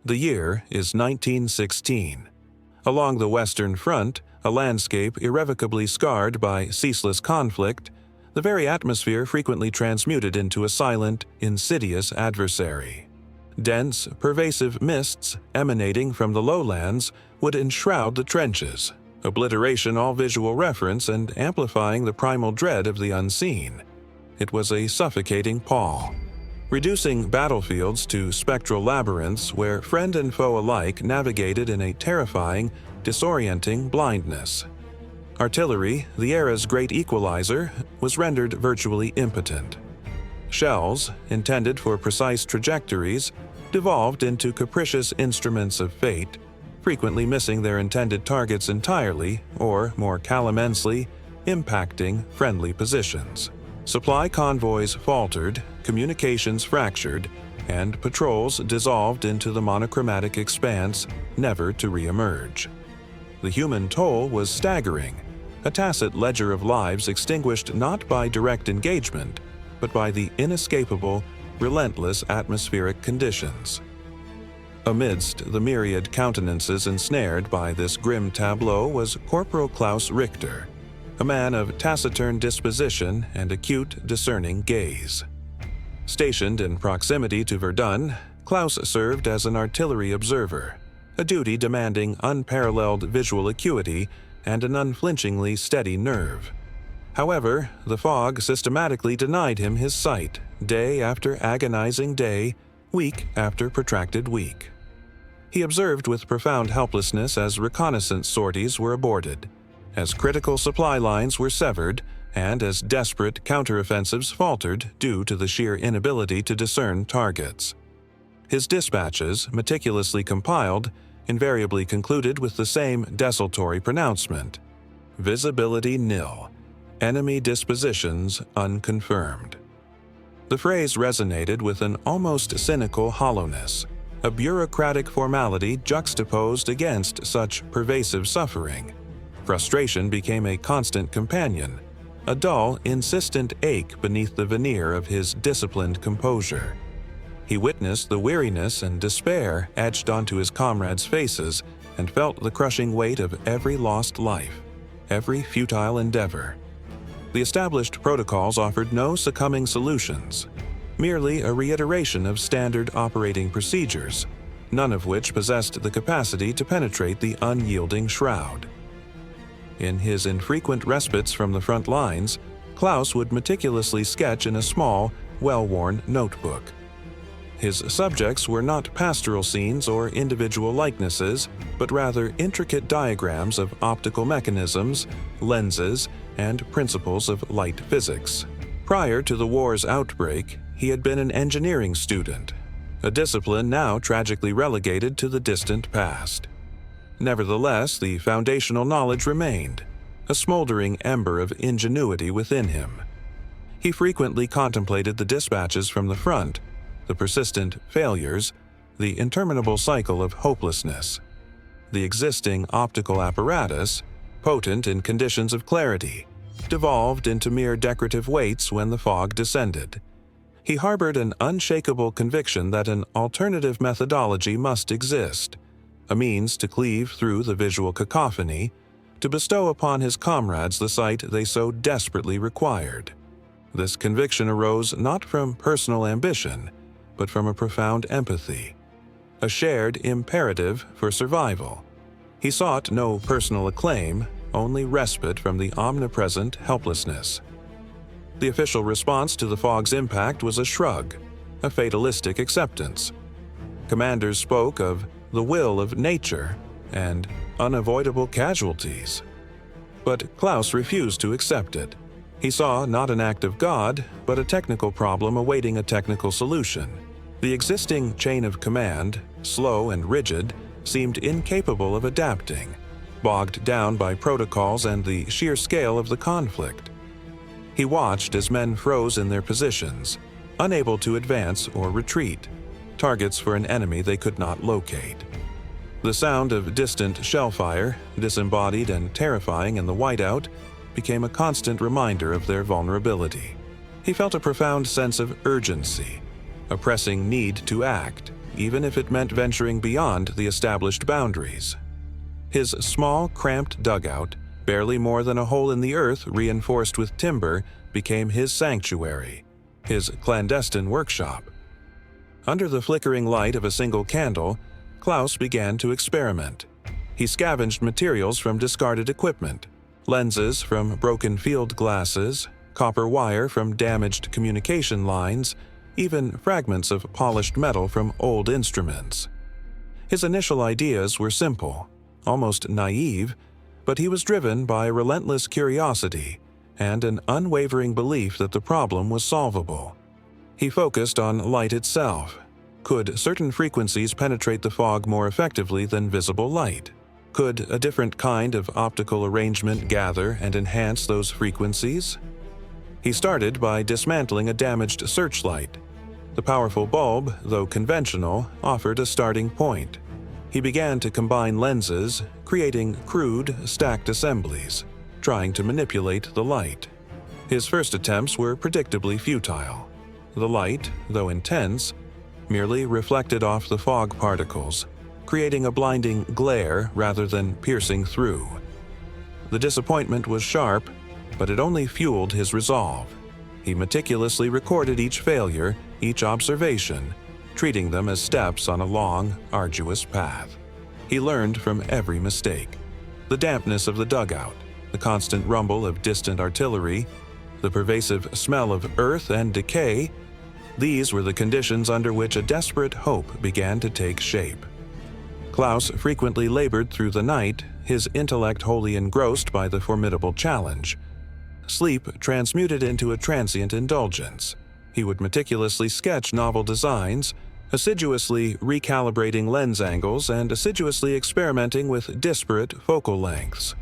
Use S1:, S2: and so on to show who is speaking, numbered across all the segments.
S1: The year is 1916. Along the Western Front, a landscape irrevocably scarred by ceaseless conflict, the very atmosphere frequently transmuted into a silent, insidious adversary. Dense, pervasive mists emanating from the lowlands would enshroud the trenches, obliteration all visual reference and amplifying the primal dread of the unseen. It was a suffocating pall, reducing battlefields to spectral labyrinths where friend and foe alike navigated in a terrifying, disorienting blindness. Artillery, the era's great equalizer, was rendered virtually impotent. Shells, intended for precise trajectories, devolved into capricious instruments of fate, frequently missing their intended targets entirely or, more calamensely, impacting friendly positions. Supply convoys faltered, communications fractured, and patrols dissolved into the monochromatic expanse, never to re-emerge. The human toll was staggering, a tacit ledger of lives extinguished not by direct engagement, but by the inescapable, relentless atmospheric conditions. Amidst the myriad countenances ensnared by this grim tableau was Corporal Klaus Richter, a man of taciturn disposition and acute, discerning gaze. Stationed in proximity to Verdun, Klaus served as an artillery observer, a duty demanding unparalleled visual acuity and an unflinchingly steady nerve. However, the fog systematically denied him his sight, day after agonizing day, week after protracted week. He observed with profound helplessness as reconnaissance sorties were aborted, as critical supply lines were severed, and as desperate counteroffensives faltered due to the sheer inability to discern targets. His dispatches, meticulously compiled, invariably concluded with the same desultory pronouncement: visibility nil, enemy dispositions unconfirmed. The phrase resonated with an almost cynical hollowness, a bureaucratic formality juxtaposed against such pervasive suffering. Frustration became a constant companion, a dull, insistent ache beneath the veneer of his disciplined composure. He witnessed the weariness and despair etched onto his comrades' faces and felt the crushing weight of every lost life, every futile endeavor. The established protocols offered no succumbing solutions, merely a reiteration of standard operating procedures, none of which possessed the capacity to penetrate the unyielding shroud. In his infrequent respites from the front lines, Klaus would meticulously sketch in a small, well-worn notebook. His subjects were not pastoral scenes or individual likenesses, but rather intricate diagrams of optical mechanisms, lenses, and principles of light physics. Prior to the war's outbreak, he had been an engineering student, a discipline now tragically relegated to the distant past. Nevertheless, the foundational knowledge remained, a smoldering ember of ingenuity within him. He frequently contemplated the dispatches from the front, the persistent failures, the interminable cycle of hopelessness. The existing optical apparatus, potent in conditions of clarity, devolved into mere decorative weights when the fog descended. He harbored an unshakable conviction that an alternative methodology must exist, a means to cleave through the visual cacophony, to bestow upon his comrades the sight they so desperately required. This conviction arose not from personal ambition, but from a profound empathy, a shared imperative for survival. He sought no personal acclaim, only respite from the omnipresent helplessness. The official response to the fog's impact was a shrug, a fatalistic acceptance. Commanders spoke of the will of nature and unavoidable casualties. But Klaus refused to accept it. He saw not an act of God, but a technical problem awaiting a technical solution. The existing chain of command, slow and rigid, seemed incapable of adapting, bogged down by protocols and the sheer scale of the conflict. He watched as men froze in their positions, unable to advance or retreat, targets for an enemy they could not locate. The sound of distant shell fire, disembodied and terrifying in the whiteout, became a constant reminder of their vulnerability. He felt a profound sense of urgency, a pressing need to act, even if it meant venturing beyond the established boundaries. His small, cramped dugout, barely more than a hole in the earth reinforced with timber, became his sanctuary, his clandestine workshop. Under the flickering light of a single candle, Klaus began to experiment. He scavenged materials from discarded equipment, lenses from broken field glasses, copper wire from damaged communication lines, even fragments of polished metal from old instruments. His initial ideas were simple, almost naive, but he was driven by relentless curiosity and an unwavering belief that the problem was solvable. He focused on light itself. Could certain frequencies penetrate the fog more effectively than visible light? Could a different kind of optical arrangement gather and enhance those frequencies? He started by dismantling a damaged searchlight. The powerful bulb, though conventional, offered a starting point. He began to combine lenses, creating crude, stacked assemblies, trying to manipulate the light. His first attempts were predictably futile. The light, though intense, merely reflected off the fog particles, creating a blinding glare rather than piercing through. The disappointment was sharp, but it only fueled his resolve. He meticulously recorded each failure, each observation, treating them as steps on a long, arduous path. He learned from every mistake. The dampness of the dugout, the constant rumble of distant artillery, the pervasive smell of earth and decay, these were the conditions under which a desperate hope began to take shape. Klaus frequently labored through the night, his intellect wholly engrossed by the formidable challenge. Sleep transmuted into a transient indulgence. He would meticulously sketch novel designs, assiduously recalibrating lens angles and assiduously experimenting with disparate focal lengths.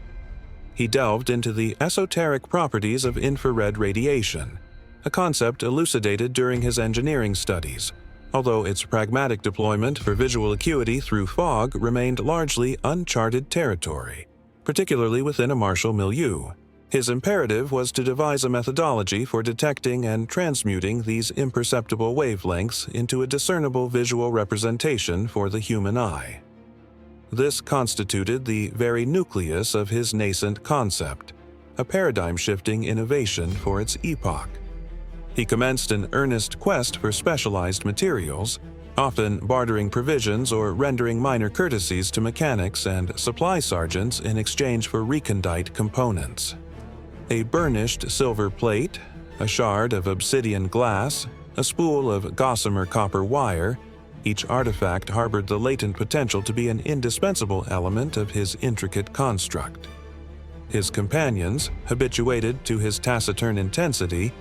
S1: He delved into the esoteric properties of infrared radiation, a concept elucidated during his engineering studies, although its pragmatic deployment for visual acuity through fog remained largely uncharted territory, particularly within a martial milieu. His imperative was to devise a methodology for detecting and transmuting these imperceptible wavelengths into a discernible visual representation for the human eye. This constituted the very nucleus of his nascent concept, a paradigm-shifting innovation for its epoch. He commenced an earnest quest for specialized materials, often bartering provisions or rendering minor courtesies to mechanics and supply sergeants in exchange for recondite components. A burnished silver plate, a shard of obsidian glass, a spool of gossamer copper wire, each artifact harbored the latent potential to be an indispensable element of his intricate construct. His companions, habituated to his taciturn intensity,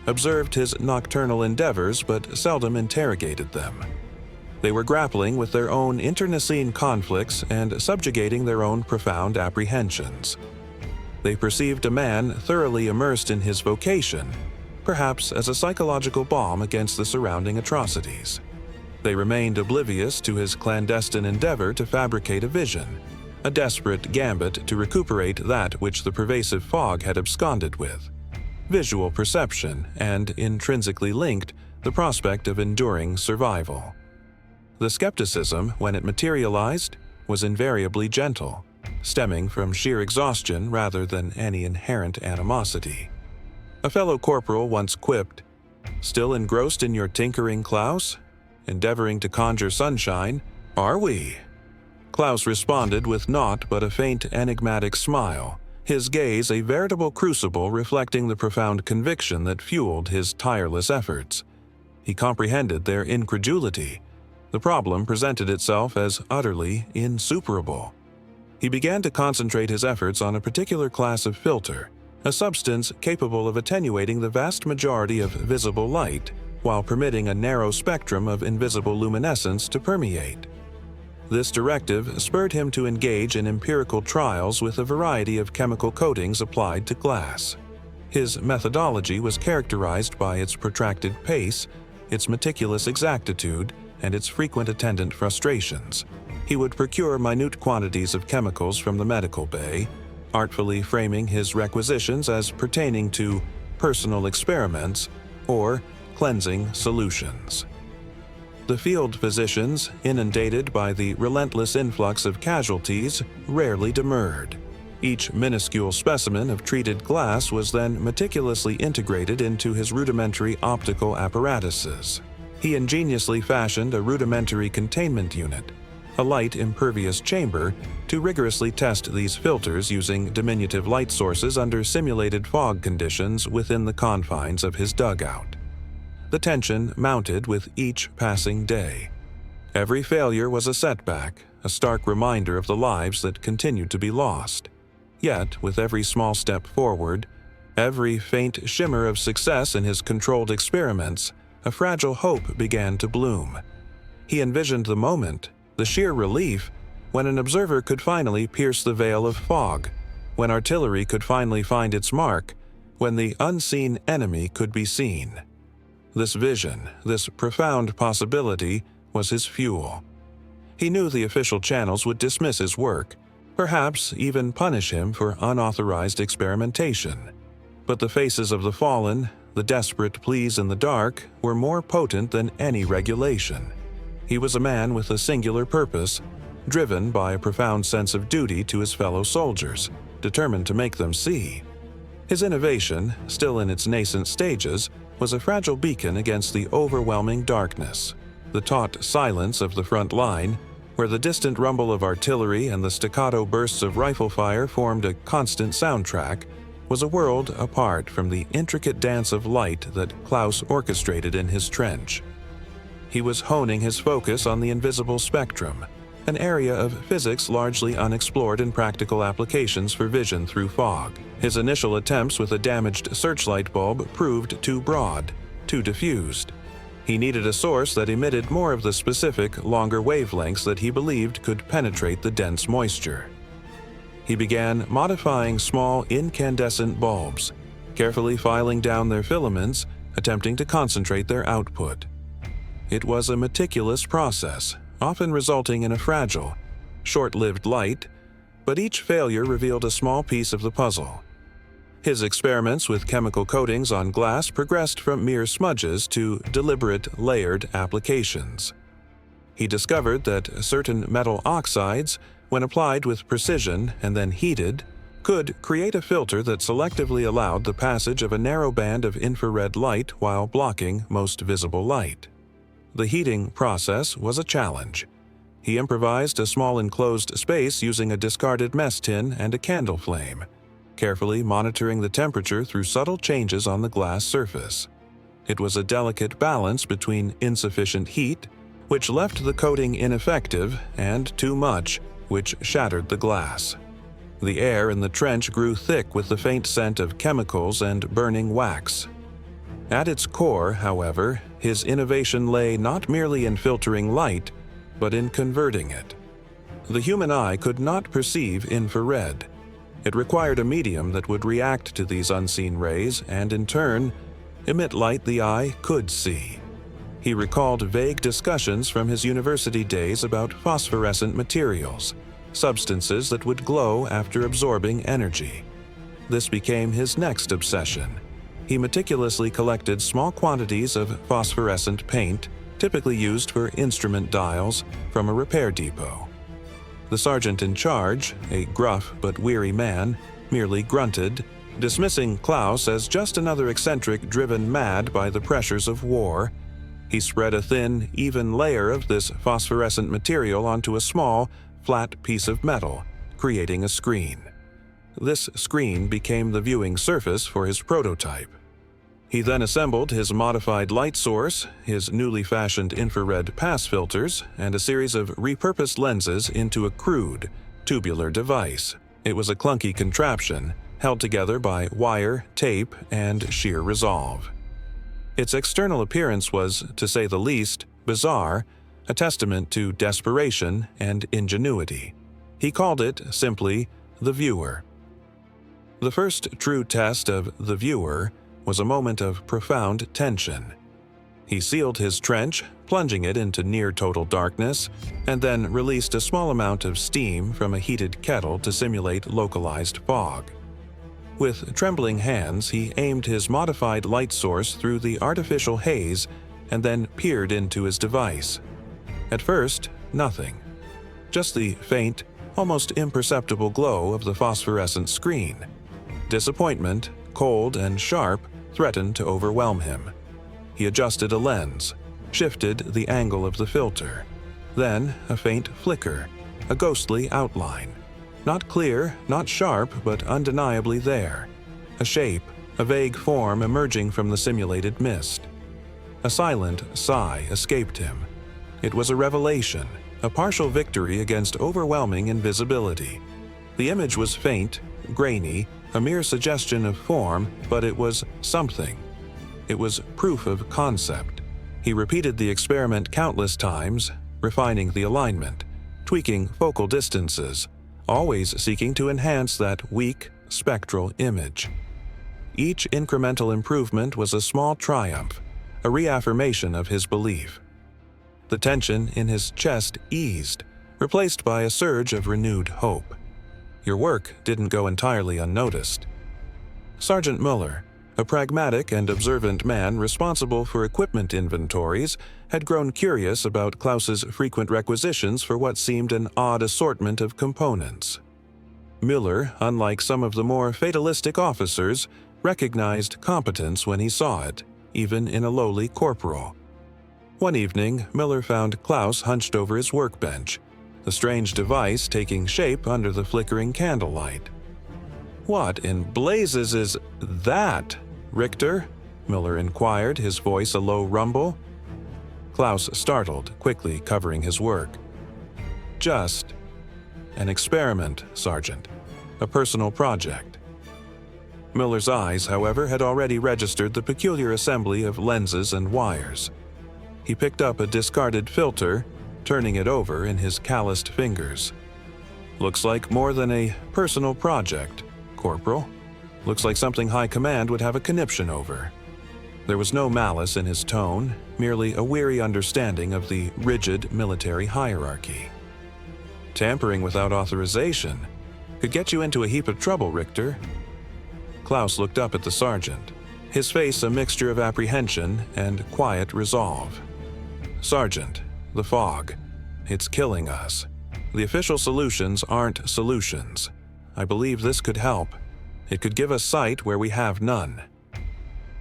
S1: observed his nocturnal endeavors but seldom interrogated them. They were grappling with their own internecine conflicts and subjugating their own profound apprehensions. They perceived a man thoroughly immersed in his vocation, perhaps as a psychological balm against the surrounding atrocities. They remained oblivious to his clandestine endeavor to fabricate a vision, a desperate gambit to recuperate that which the pervasive fog had absconded with. Visual perception, and, intrinsically linked, the prospect of enduring survival. The skepticism, when it materialized, was invariably gentle, stemming from sheer exhaustion rather than any inherent animosity. A fellow corporal once quipped, "Still engrossed in your tinkering, Klaus? Endeavoring to conjure sunshine, are we?" Klaus responded with naught but a faint enigmatic smile, his gaze a veritable crucible reflecting the profound conviction that fueled his tireless efforts. He comprehended their incredulity. The problem presented itself as utterly insuperable. He began to concentrate his efforts on a particular class of filter, a substance capable of attenuating the vast majority of visible light while permitting a narrow spectrum of invisible luminescence to permeate. This directive spurred him to engage in empirical trials with a variety of chemical coatings applied to glass. His methodology was characterized by its protracted pace, its meticulous exactitude, and its frequent attendant frustrations. He would procure minute quantities of chemicals from the medical bay, artfully framing his requisitions as pertaining to personal experiments or cleansing solutions. The field physicians, inundated by the relentless influx of casualties, rarely demurred. Each minuscule specimen of treated glass was then meticulously integrated into his rudimentary optical apparatuses. He ingeniously fashioned a rudimentary containment unit, a light-impervious chamber, to rigorously test these filters using diminutive light sources under simulated fog conditions within the confines of his dugout. The tension mounted with each passing day. Every failure was a setback, a stark reminder of the lives that continued to be lost. Yet, with every small step forward, every faint shimmer of success in his controlled experiments, a fragile hope began to bloom. He envisioned the moment, the sheer relief, when an observer could finally pierce the veil of fog, when artillery could finally find its mark, when the unseen enemy could be seen. This vision, this profound possibility, was his fuel. He knew the official channels would dismiss his work, perhaps even punish him for unauthorized experimentation. But the faces of the fallen, the desperate pleas in the dark, were more potent than any regulation. He was a man with a singular purpose, driven by a profound sense of duty to his fellow soldiers, determined to make them see. His innovation, still in its nascent stages, was a fragile beacon against the overwhelming darkness. The taut silence of the front line, where the distant rumble of artillery and the staccato bursts of rifle fire formed a constant soundtrack, was a world apart from the intricate dance of light that Klaus orchestrated in his trench. He was honing his focus on the invisible spectrum, an area of physics largely unexplored in practical applications for vision through fog. His initial attempts with a damaged searchlight bulb proved too broad, too diffused. He needed a source that emitted more of the specific, longer wavelengths that he believed could penetrate the dense moisture. He began modifying small incandescent bulbs, carefully filing down their filaments, attempting to concentrate their output. It was a meticulous process, often resulting in a fragile, short-lived light, but each failure revealed a small piece of the puzzle. His experiments with chemical coatings on glass progressed from mere smudges to deliberate, layered applications. He discovered that certain metal oxides, when applied with precision and then heated, could create a filter that selectively allowed the passage of a narrow band of infrared light while blocking most visible light. The heating process was a challenge. He improvised a small enclosed space using a discarded mess tin and a candle flame, carefully monitoring the temperature through subtle changes on the glass surface. It was a delicate balance between insufficient heat, which left the coating ineffective, and too much, which shattered the glass. The air in the trench grew thick with the faint scent of chemicals and burning wax. At its core, however, his innovation lay not merely in filtering light, but in converting it. The human eye could not perceive infrared. It required a medium that would react to these unseen rays and, in turn, emit light the eye could see. He recalled vague discussions from his university days about phosphorescent materials, substances that would glow after absorbing energy. This became his next obsession. He meticulously collected small quantities of phosphorescent paint, typically used for instrument dials, from a repair depot. The sergeant in charge, a gruff but weary man, merely grunted, dismissing Klaus as just another eccentric driven mad by the pressures of war. He spread a thin, even layer of this phosphorescent material onto a small, flat piece of metal, creating a screen. This screen became the viewing surface for his prototype. He then assembled his modified light source, his newly fashioned infrared pass filters, and a series of repurposed lenses into a crude, tubular device. It was a clunky contraption, held together by wire, tape, and sheer resolve. Its external appearance was, to say the least, bizarre, a testament to desperation and ingenuity. He called it, simply, the Viewer. The first true test of the Viewer was a moment of profound tension. He sealed his trench, plunging it into near-total darkness, and then released a small amount of steam from a heated kettle to simulate localized fog. With trembling hands, he aimed his modified light source through the artificial haze and then peered into his device. At first, nothing. Just the faint, almost imperceptible glow of the phosphorescent screen. Disappointment, cold and sharp, threatened to overwhelm him. He adjusted a lens, shifted the angle of the filter. Then a faint flicker, a ghostly outline. Not clear, not sharp, but undeniably there. A shape, a vague form emerging from the simulated mist. A silent sigh escaped him. It was a revelation, a partial victory against overwhelming invisibility. The image was faint, grainy, a mere suggestion of form, but it was something. It was proof of concept. He repeated the experiment countless times, refining the alignment, tweaking focal distances, always seeking to enhance that weak, spectral image. Each incremental improvement was a small triumph, a reaffirmation of his belief. The tension in his chest eased, replaced by a surge of renewed hope. Your work didn't go entirely unnoticed. Sergeant Muller, a pragmatic and observant man responsible for equipment inventories, had grown curious about Klaus's frequent requisitions for what seemed an odd assortment of components. Muller, unlike some of the more fatalistic officers, recognized competence when he saw it, even in a lowly corporal. One evening, Muller found Klaus hunched over his workbench, the strange device taking shape under the flickering candlelight. "What in blazes is that, Richter?" Muller inquired, his voice a low rumble. Klaus startled, quickly covering his work. "Just an experiment, Sergeant. A personal project." Muller's eyes, however, had already registered the peculiar assembly of lenses and wires. He picked up a discarded filter, turning it over in his calloused fingers. "Looks like more than a personal project, Corporal. Looks like something High Command would have a conniption over." There was no malice in his tone, merely a weary understanding of the rigid military hierarchy. "Tampering without authorization could get you into a heap of trouble, Richter." Klaus looked up at the sergeant, his face a mixture of apprehension and quiet resolve. "Sergeant, the fog. It's killing us. The official solutions aren't solutions. I believe this could help. It could give us sight where we have none."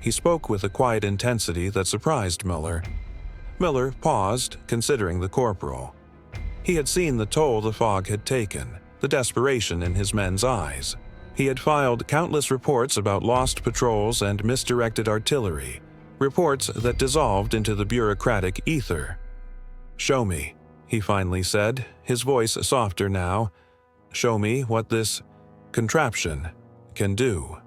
S1: He spoke with a quiet intensity that surprised Muller. Muller paused, considering the corporal. He had seen the toll the fog had taken, the desperation in his men's eyes. He had filed countless reports about lost patrols and misdirected artillery, reports that dissolved into the bureaucratic ether. "Show me," he finally said, his voice softer now. "Show me what this contraption can do."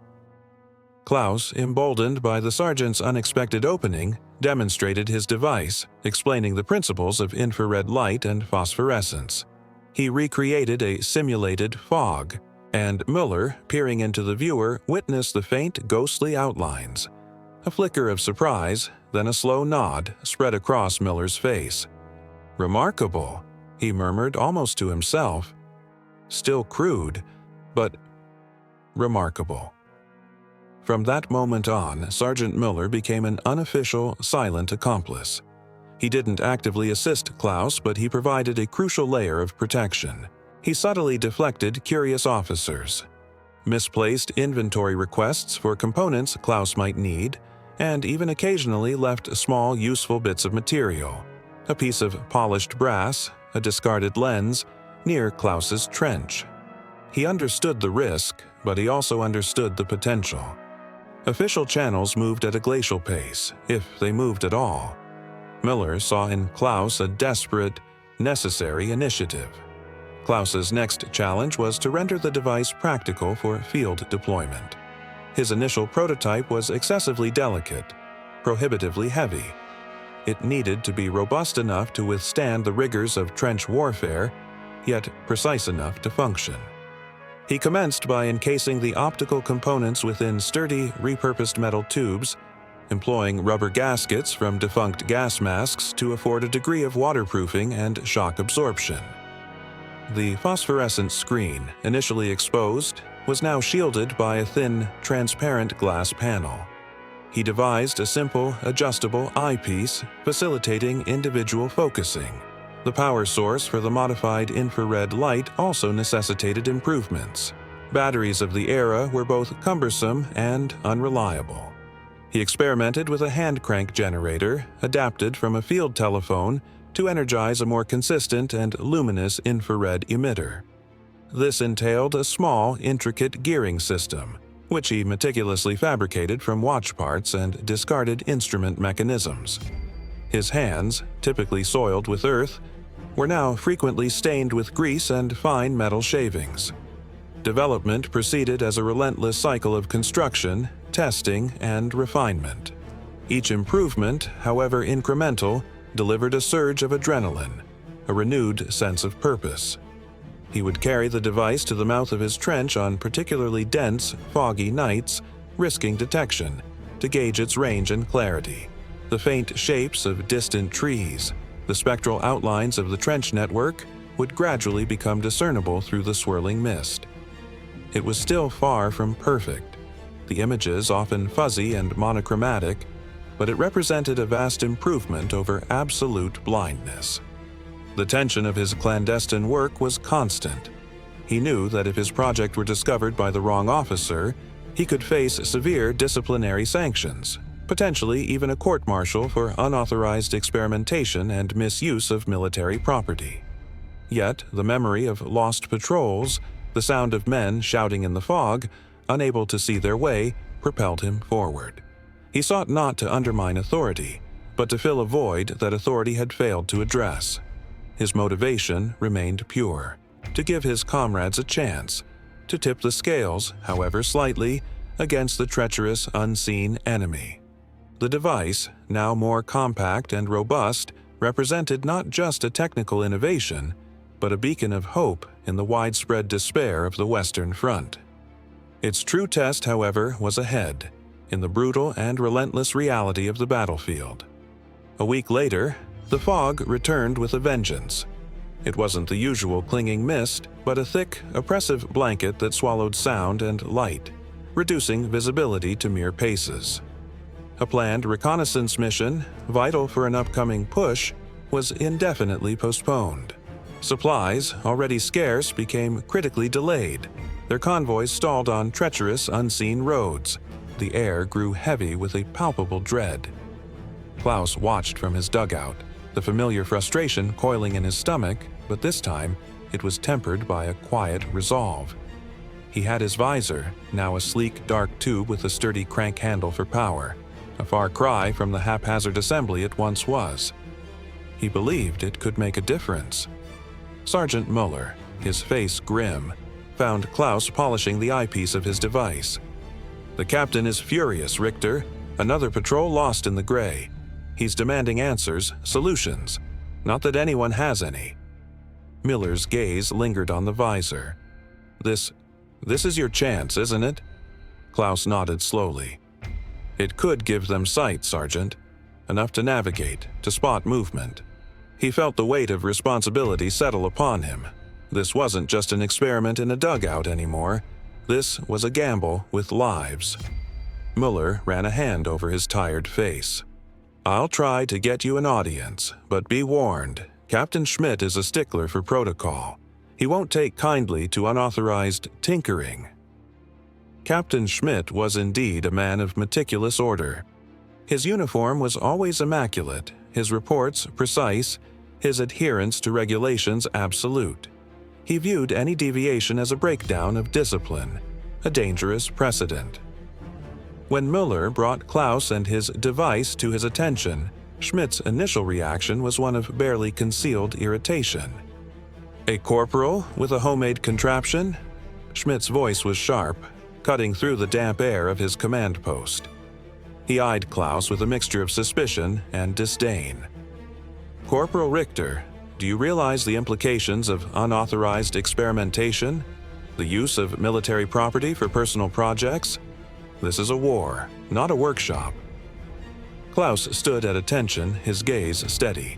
S1: Klaus, emboldened by the sergeant's unexpected opening, demonstrated his device, explaining the principles of infrared light and phosphorescence. He recreated a simulated fog, and Muller, peering into the viewer, witnessed the faint, ghostly outlines. A flicker of surprise, then a slow nod spread across Muller's face. "Remarkable," he murmured almost to himself. "Still crude, but remarkable." From that moment on, Sergeant Muller became an unofficial, silent accomplice. He didn't actively assist Klaus, but he provided a crucial layer of protection. He subtly deflected curious officers, misplaced inventory requests for components Klaus might need, and even occasionally left small, useful bits of material. A piece of polished brass, a discarded lens, near Klaus's trench. He understood the risk, but he also understood the potential. Official channels moved at a glacial pace, if they moved at all. Muller saw in Klaus a desperate, necessary initiative. Klaus's next challenge was to render the device practical for field deployment. His initial prototype was excessively delicate, prohibitively heavy. It needed to be robust enough to withstand the rigors of trench warfare, yet precise enough to function. He commenced by encasing the optical components within sturdy, repurposed metal tubes, employing rubber gaskets from defunct gas masks to afford a degree of waterproofing and shock absorption. The phosphorescent screen, initially exposed, was now shielded by a thin, transparent glass panel. He devised a simple, adjustable eyepiece facilitating individual focusing. The power source for the modified infrared light also necessitated improvements. Batteries of the era were both cumbersome and unreliable. He experimented with a hand crank generator adapted from a field telephone to energize a more consistent and luminous infrared emitter. This entailed a small, intricate gearing system, which he meticulously fabricated from watch parts and discarded instrument mechanisms. His hands, typically soiled with earth, were now frequently stained with grease and fine metal shavings. Development proceeded as a relentless cycle of construction, testing, and refinement. Each improvement, however incremental, delivered a surge of adrenaline, a renewed sense of purpose. He would carry the device to the mouth of his trench on particularly dense, foggy nights, risking detection, to gauge its range and clarity. The faint shapes of distant trees, the spectral outlines of the trench network, would gradually become discernible through the swirling mist. It was still far from perfect, the images often fuzzy and monochromatic, but it represented a vast improvement over absolute blindness. The tension of his clandestine work was constant. He knew that if his project were discovered by the wrong officer, he could face severe disciplinary sanctions, potentially even a court-martial for unauthorized experimentation and misuse of military property. Yet, the memory of lost patrols, the sound of men shouting in the fog, unable to see their way, propelled him forward. He sought not to undermine authority, but to fill a void that authority had failed to address. His motivation remained pure: to give his comrades a chance, to tip the scales, however slightly, against the treacherous, unseen enemy. The device, now more compact and robust, represented not just a technical innovation, but a beacon of hope in the widespread despair of the Western Front. Its true test, however, was ahead, in the brutal and relentless reality of the battlefield. A week later, the fog returned with a vengeance. It wasn't the usual clinging mist, but a thick, oppressive blanket that swallowed sound and light, reducing visibility to mere paces. A planned reconnaissance mission, vital for an upcoming push, was indefinitely postponed. Supplies, already scarce, became critically delayed. Their convoys stalled on treacherous, unseen roads. The air grew heavy with a palpable dread. Klaus watched from his dugout, the familiar frustration coiling in his stomach, but this time it was tempered by a quiet resolve. He had his visor, now a sleek, dark tube with a sturdy crank handle for power, a far cry from the haphazard assembly it once was. He believed it could make a difference. Sergeant Muller, his face grim, found Klaus polishing the eyepiece of his device. "The captain is furious, Richter. Another patrol lost in the gray. He's demanding answers, solutions. Not that anyone has any." Miller's gaze lingered on the visor. This is your chance, isn't it?" Klaus nodded slowly. "It could give them sight, Sergeant. Enough to navigate, to spot movement." He felt the weight of responsibility settle upon him. This wasn't just an experiment in a dugout anymore. This was a gamble with lives. Muller ran a hand over his tired face. "I'll try to get you an audience, but be warned, Captain Schmidt is a stickler for protocol. He won't take kindly to unauthorized tinkering." Captain Schmidt was indeed a man of meticulous order. His uniform was always immaculate, his reports precise, his adherence to regulations absolute. He viewed any deviation as a breakdown of discipline, a dangerous precedent. When Muller brought Klaus and his device to his attention, Schmidt's initial reaction was one of barely concealed irritation. "A corporal with a homemade contraption?" Schmidt's voice was sharp, cutting through the damp air of his command post. He eyed Klaus with a mixture of suspicion and disdain. "Corporal Richter, do you realize the implications of unauthorized experimentation? The use of military property for personal projects? This is a war, not a workshop." Klaus stood at attention, his gaze steady.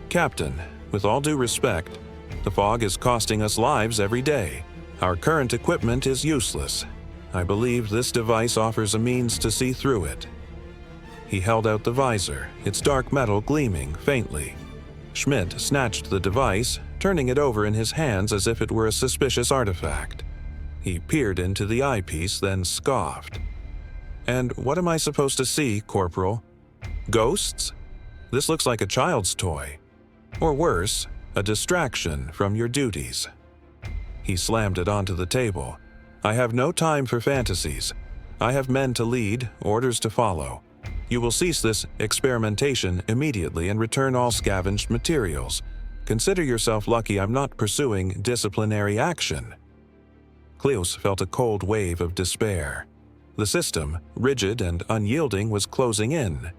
S1: "Captain, with all due respect, the fog is costing us lives every day. Our current equipment is useless. I believe this device offers a means to see through it. He held out the visor, its dark metal gleaming faintly. Schmidt snatched the device, turning it over in his hands as if it were a suspicious artifact. He peered into the eyepiece, then scoffed. "And what am I supposed to see, Corporal? Ghosts? This looks like a child's toy. Or worse, a distraction from your duties." He slammed it onto the table. "I have no time for fantasies. I have men to lead, orders to follow. You will cease this experimentation immediately and return all scavenged materials. Consider yourself lucky I'm not pursuing disciplinary action." Klaus felt a cold wave of despair. The system, rigid and unyielding, was closing in.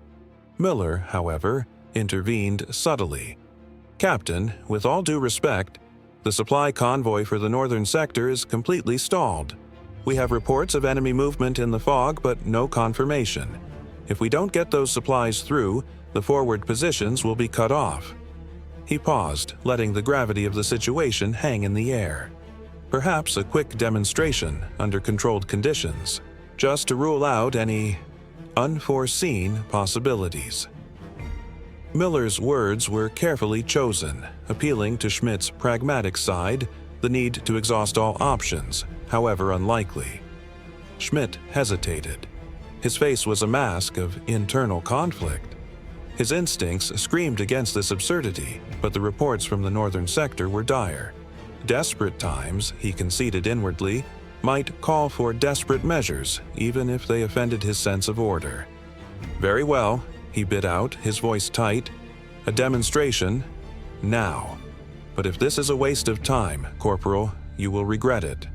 S1: Miller, however, intervened subtly. "Captain, with all due respect, the supply convoy for the northern sector is completely stalled. We have reports of enemy movement in the fog, but no confirmation. If we don't get those supplies through, the forward positions will be cut off." He paused, letting the gravity of the situation hang in the air. Perhaps a quick demonstration under controlled conditions, just to rule out any unforeseen possibilities. Miller's words were carefully chosen, appealing to Schmidt's pragmatic side, the need to exhaust all options, however unlikely. Schmidt hesitated. His face was a mask of internal conflict. His instincts screamed against this absurdity, but the reports from the northern sector were dire. Desperate times, he conceded inwardly, might call for desperate measures, even if they offended his sense of order. "Very well," he bit out, his voice tight. "A demonstration? Now. But if this is a waste of time, Corporal, you will regret it."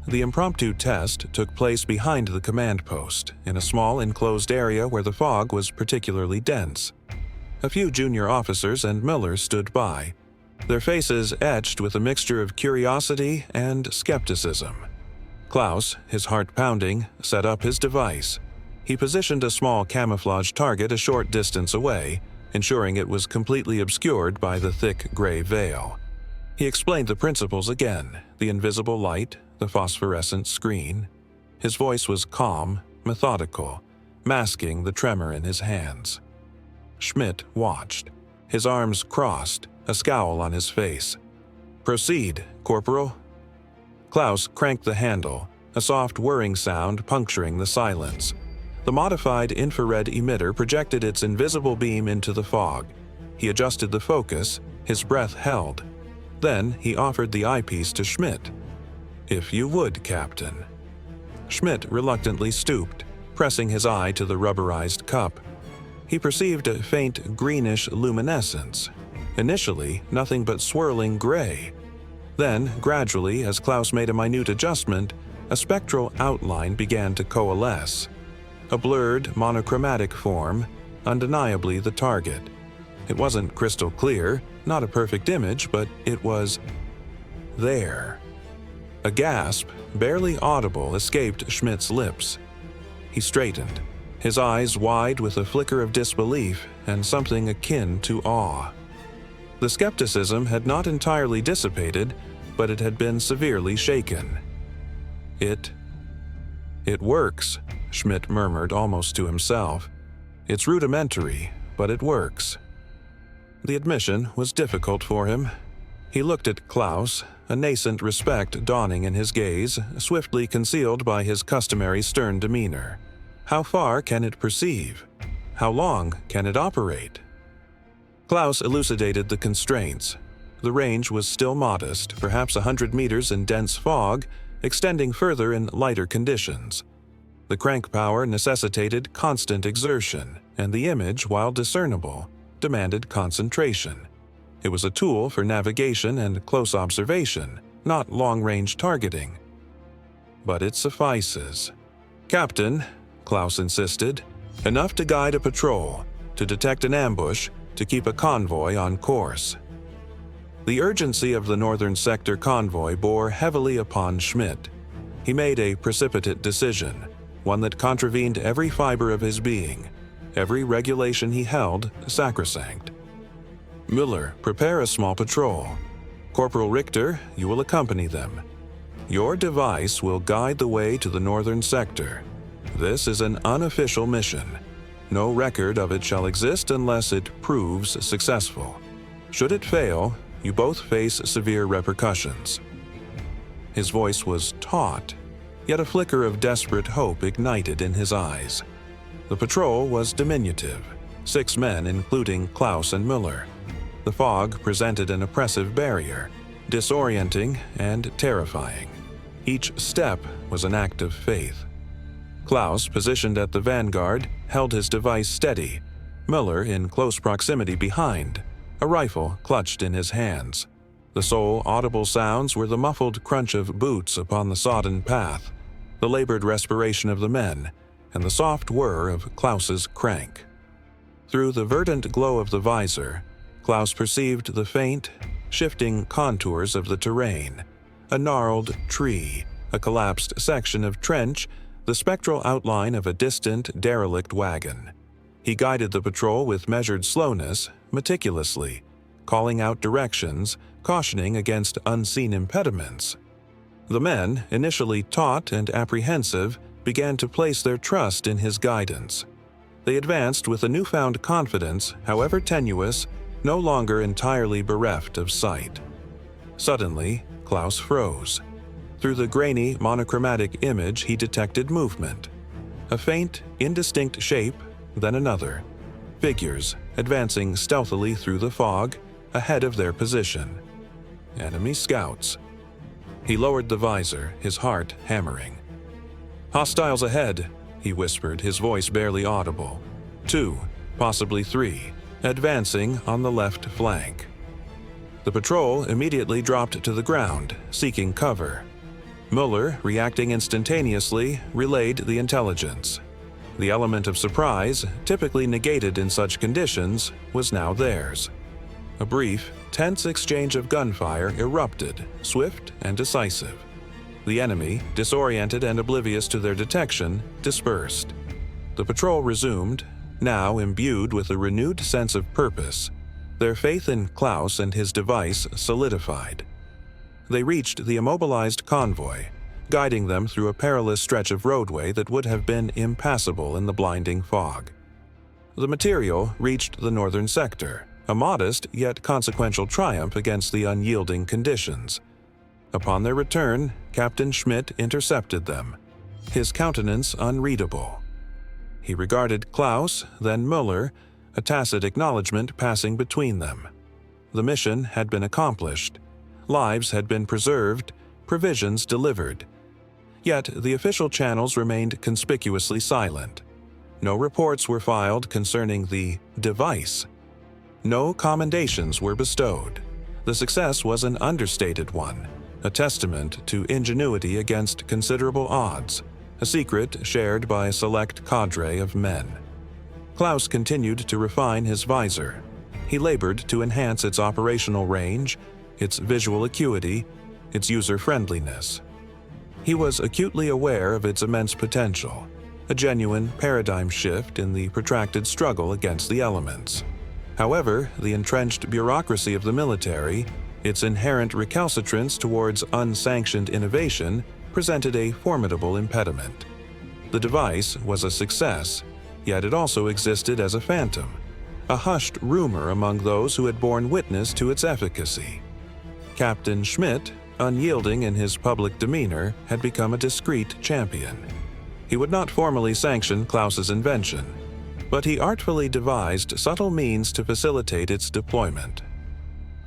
S1: The impromptu test took place behind the command post, in a small enclosed area where the fog was particularly dense. A few junior officers and Miller stood by, their faces etched with a mixture of curiosity and skepticism. Klaus, his heart pounding, set up his device. He positioned a small camouflage target a short distance away, ensuring it was completely obscured by the thick gray veil. He explained the principles again, the invisible light, the phosphorescent screen. His voice was calm, methodical, masking the tremor in his hands. Schmidt watched, his arms crossed, a scowl on his face. "Proceed, Corporal." Klaus cranked the handle, a soft whirring sound puncturing the silence. The modified infrared emitter projected its invisible beam into the fog. He adjusted the focus, his breath held. Then he offered the eyepiece to Schmidt. "If you would, Captain." Schmidt reluctantly stooped, pressing his eye to the rubberized cup. He perceived a faint greenish luminescence. Initially, nothing but swirling gray. Then, gradually, as Klaus made a minute adjustment, a spectral outline began to coalesce. A blurred, monochromatic form, undeniably the target. It wasn't crystal clear, not a perfect image, but it was there. A gasp, barely audible, escaped Schmidt's lips. He straightened, his eyes wide with a flicker of disbelief and something akin to awe. The skepticism had not entirely dissipated, but it had been severely shaken. It works," Schmidt murmured almost to himself. "It's rudimentary, but it works." The admission was difficult for him. He looked at Klaus, a nascent respect dawning in his gaze, swiftly concealed by his customary stern demeanor. How far can it perceive? How long can it operate? Klaus elucidated the constraints. The range was still modest, perhaps 100 meters in dense fog, extending further in lighter conditions. The crank power necessitated constant exertion, and the image, while discernible, demanded concentration. It was a tool for navigation and close observation, not long-range targeting. But it suffices. "Captain," Klaus insisted, "enough to guide a patrol, to detect an ambush, to keep a convoy on course." The urgency of the northern sector convoy bore heavily upon Schmidt. He made a precipitate decision, one that contravened every fiber of his being, every regulation he held sacrosanct. "Miller, prepare a small patrol. Corporal Richter, you will accompany them. Your device will guide the way to the northern sector. This is an unofficial mission. No record of it shall exist unless it proves successful. Should it fail, you both face severe repercussions." His voice was taut, yet a flicker of desperate hope ignited in his eyes. The patrol was diminutive, 6 men including Klaus and Müller. The fog presented an oppressive barrier, disorienting and terrifying. Each step was an act of faith. Klaus, positioned at the vanguard, held his device steady, Müller in close proximity behind, a rifle clutched in his hands. The sole audible sounds were the muffled crunch of boots upon the sodden path, the labored respiration of the men, and the soft whir of Klaus's crank. Through the verdant glow of the visor, Klaus perceived the faint, shifting contours of the terrain, a gnarled tree, a collapsed section of trench, the spectral outline of a distant, derelict wagon. He guided the patrol with measured slowness, meticulously, calling out directions, cautioning against unseen impediments. The men, initially taut and apprehensive, began to place their trust in his guidance. They advanced with a newfound confidence, however tenuous, no longer entirely bereft of sight. Suddenly, Klaus froze. Through the grainy, monochromatic image he detected movement. A faint, indistinct shape, then another. Figures, advancing stealthily through the fog, ahead of their position. Enemy scouts. He lowered the visor, his heart hammering. "Hostiles ahead," he whispered, his voice barely audible. 2, possibly 3, advancing on the left flank. The patrol immediately dropped to the ground, seeking cover. Müller, reacting instantaneously, relayed the intelligence. The element of surprise, typically negated in such conditions, was now theirs. A brief, tense exchange of gunfire erupted, swift and decisive. The enemy, disoriented and oblivious to their detection, dispersed. The patrol resumed, now imbued with a renewed sense of purpose. Their faith in Klaus and his device solidified. They reached the immobilized convoy, guiding them through a perilous stretch of roadway that would have been impassable in the blinding fog. The material reached the northern sector, a modest yet consequential triumph against the unyielding conditions. Upon their return, Captain Schmidt intercepted them, his countenance unreadable. He regarded Klaus, then Müller, a tacit acknowledgement passing between them. The mission had been accomplished. Lives had been preserved, provisions delivered. Yet the official channels remained conspicuously silent. No reports were filed concerning the device. No commendations were bestowed. The success was an understated one, a testament to ingenuity against considerable odds, a secret shared by a select cadre of men. Klaus continued to refine his visor. He labored to enhance its operational range, its visual acuity, its user-friendliness. He was acutely aware of its immense potential, a genuine paradigm shift in the protracted struggle against the elements. However, the entrenched bureaucracy of the military, its inherent recalcitrance towards unsanctioned innovation, presented a formidable impediment. The device was a success, yet it also existed as a phantom, a hushed rumor among those who had borne witness to its efficacy. Captain Schmidt, unyielding in his public demeanor, had become a discreet champion. He would not formally sanction Klaus's invention, but he artfully devised subtle means to facilitate its deployment.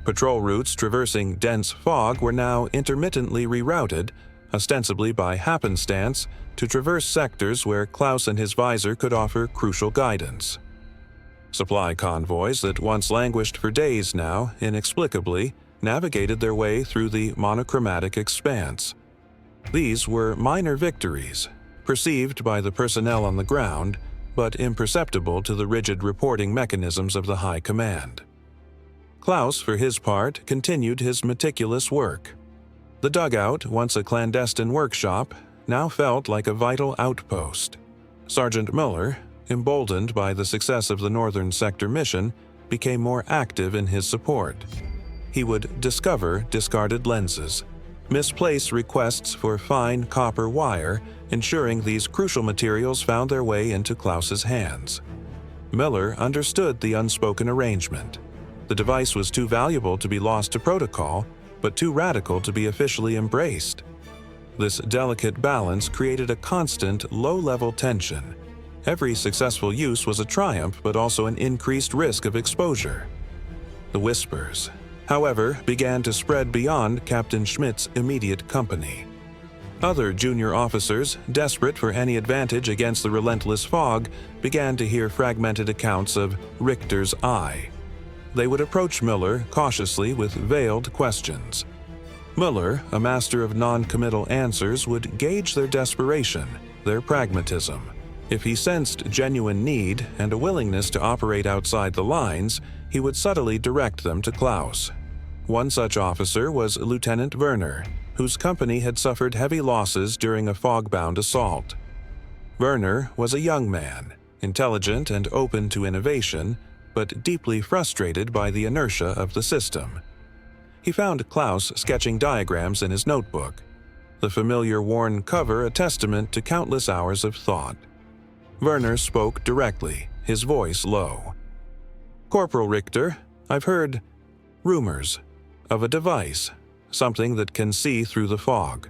S1: Patrol routes traversing dense fog were now intermittently rerouted, ostensibly by happenstance, to traverse sectors where Klaus and his visor could offer crucial guidance. Supply convoys that once languished for days now, inexplicably, navigated their way through the monochromatic expanse. These were minor victories, perceived by the personnel on the ground, but imperceptible to the rigid reporting mechanisms of the High Command. Klaus, for his part, continued his meticulous work. The dugout, once a clandestine workshop, now felt like a vital outpost. Sergeant Müller, emboldened by the success of the Northern Sector mission, became more active in his support. He would discover discarded lenses, misplace requests for fine copper wire, ensuring these crucial materials found their way into Klaus's hands. Miller understood the unspoken arrangement. The device was too valuable to be lost to protocol, but too radical to be officially embraced. This delicate balance created a constant, low-level tension. Every successful use was a triumph, but also an increased risk of exposure. The whispers, however, began to spread beyond Captain Schmidt's immediate company. Other junior officers, desperate for any advantage against the relentless fog, began to hear fragmented accounts of Richter's eye. They would approach Miller cautiously with veiled questions. Miller, a master of non-committal answers, would gauge their desperation, their pragmatism. If he sensed genuine need and a willingness to operate outside the lines, he would subtly direct them to Klaus. One such officer was Lieutenant Werner, whose company had suffered heavy losses during a fog-bound assault. Werner was a young man, intelligent and open to innovation, but deeply frustrated by the inertia of the system. He found Klaus sketching diagrams in his notebook, the familiar worn cover a testament to countless hours of thought. Werner spoke directly, his voice low. "Corporal Richter, I've heard rumors of a device, something that can see through the fog."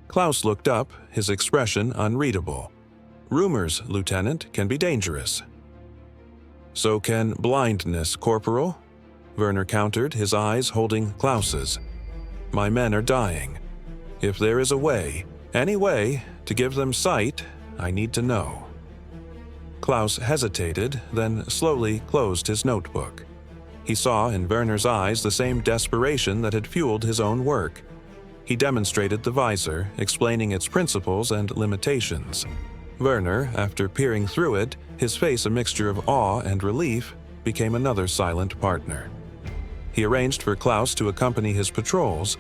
S1: Klaus looked up, his expression unreadable. "Rumors, Lieutenant, can be dangerous." "So can blindness, Corporal," Werner countered, his eyes holding Klaus's. "My men are dying. If there is a way, any way, to give them sight, I need to know." Klaus hesitated, then slowly closed his notebook. He saw in Werner's eyes the same desperation that had fueled his own work. He demonstrated the visor, explaining its principles and limitations. Werner, after peering through it, his face a mixture of awe and relief, became another silent partner. He arranged for Klaus to accompany his patrols,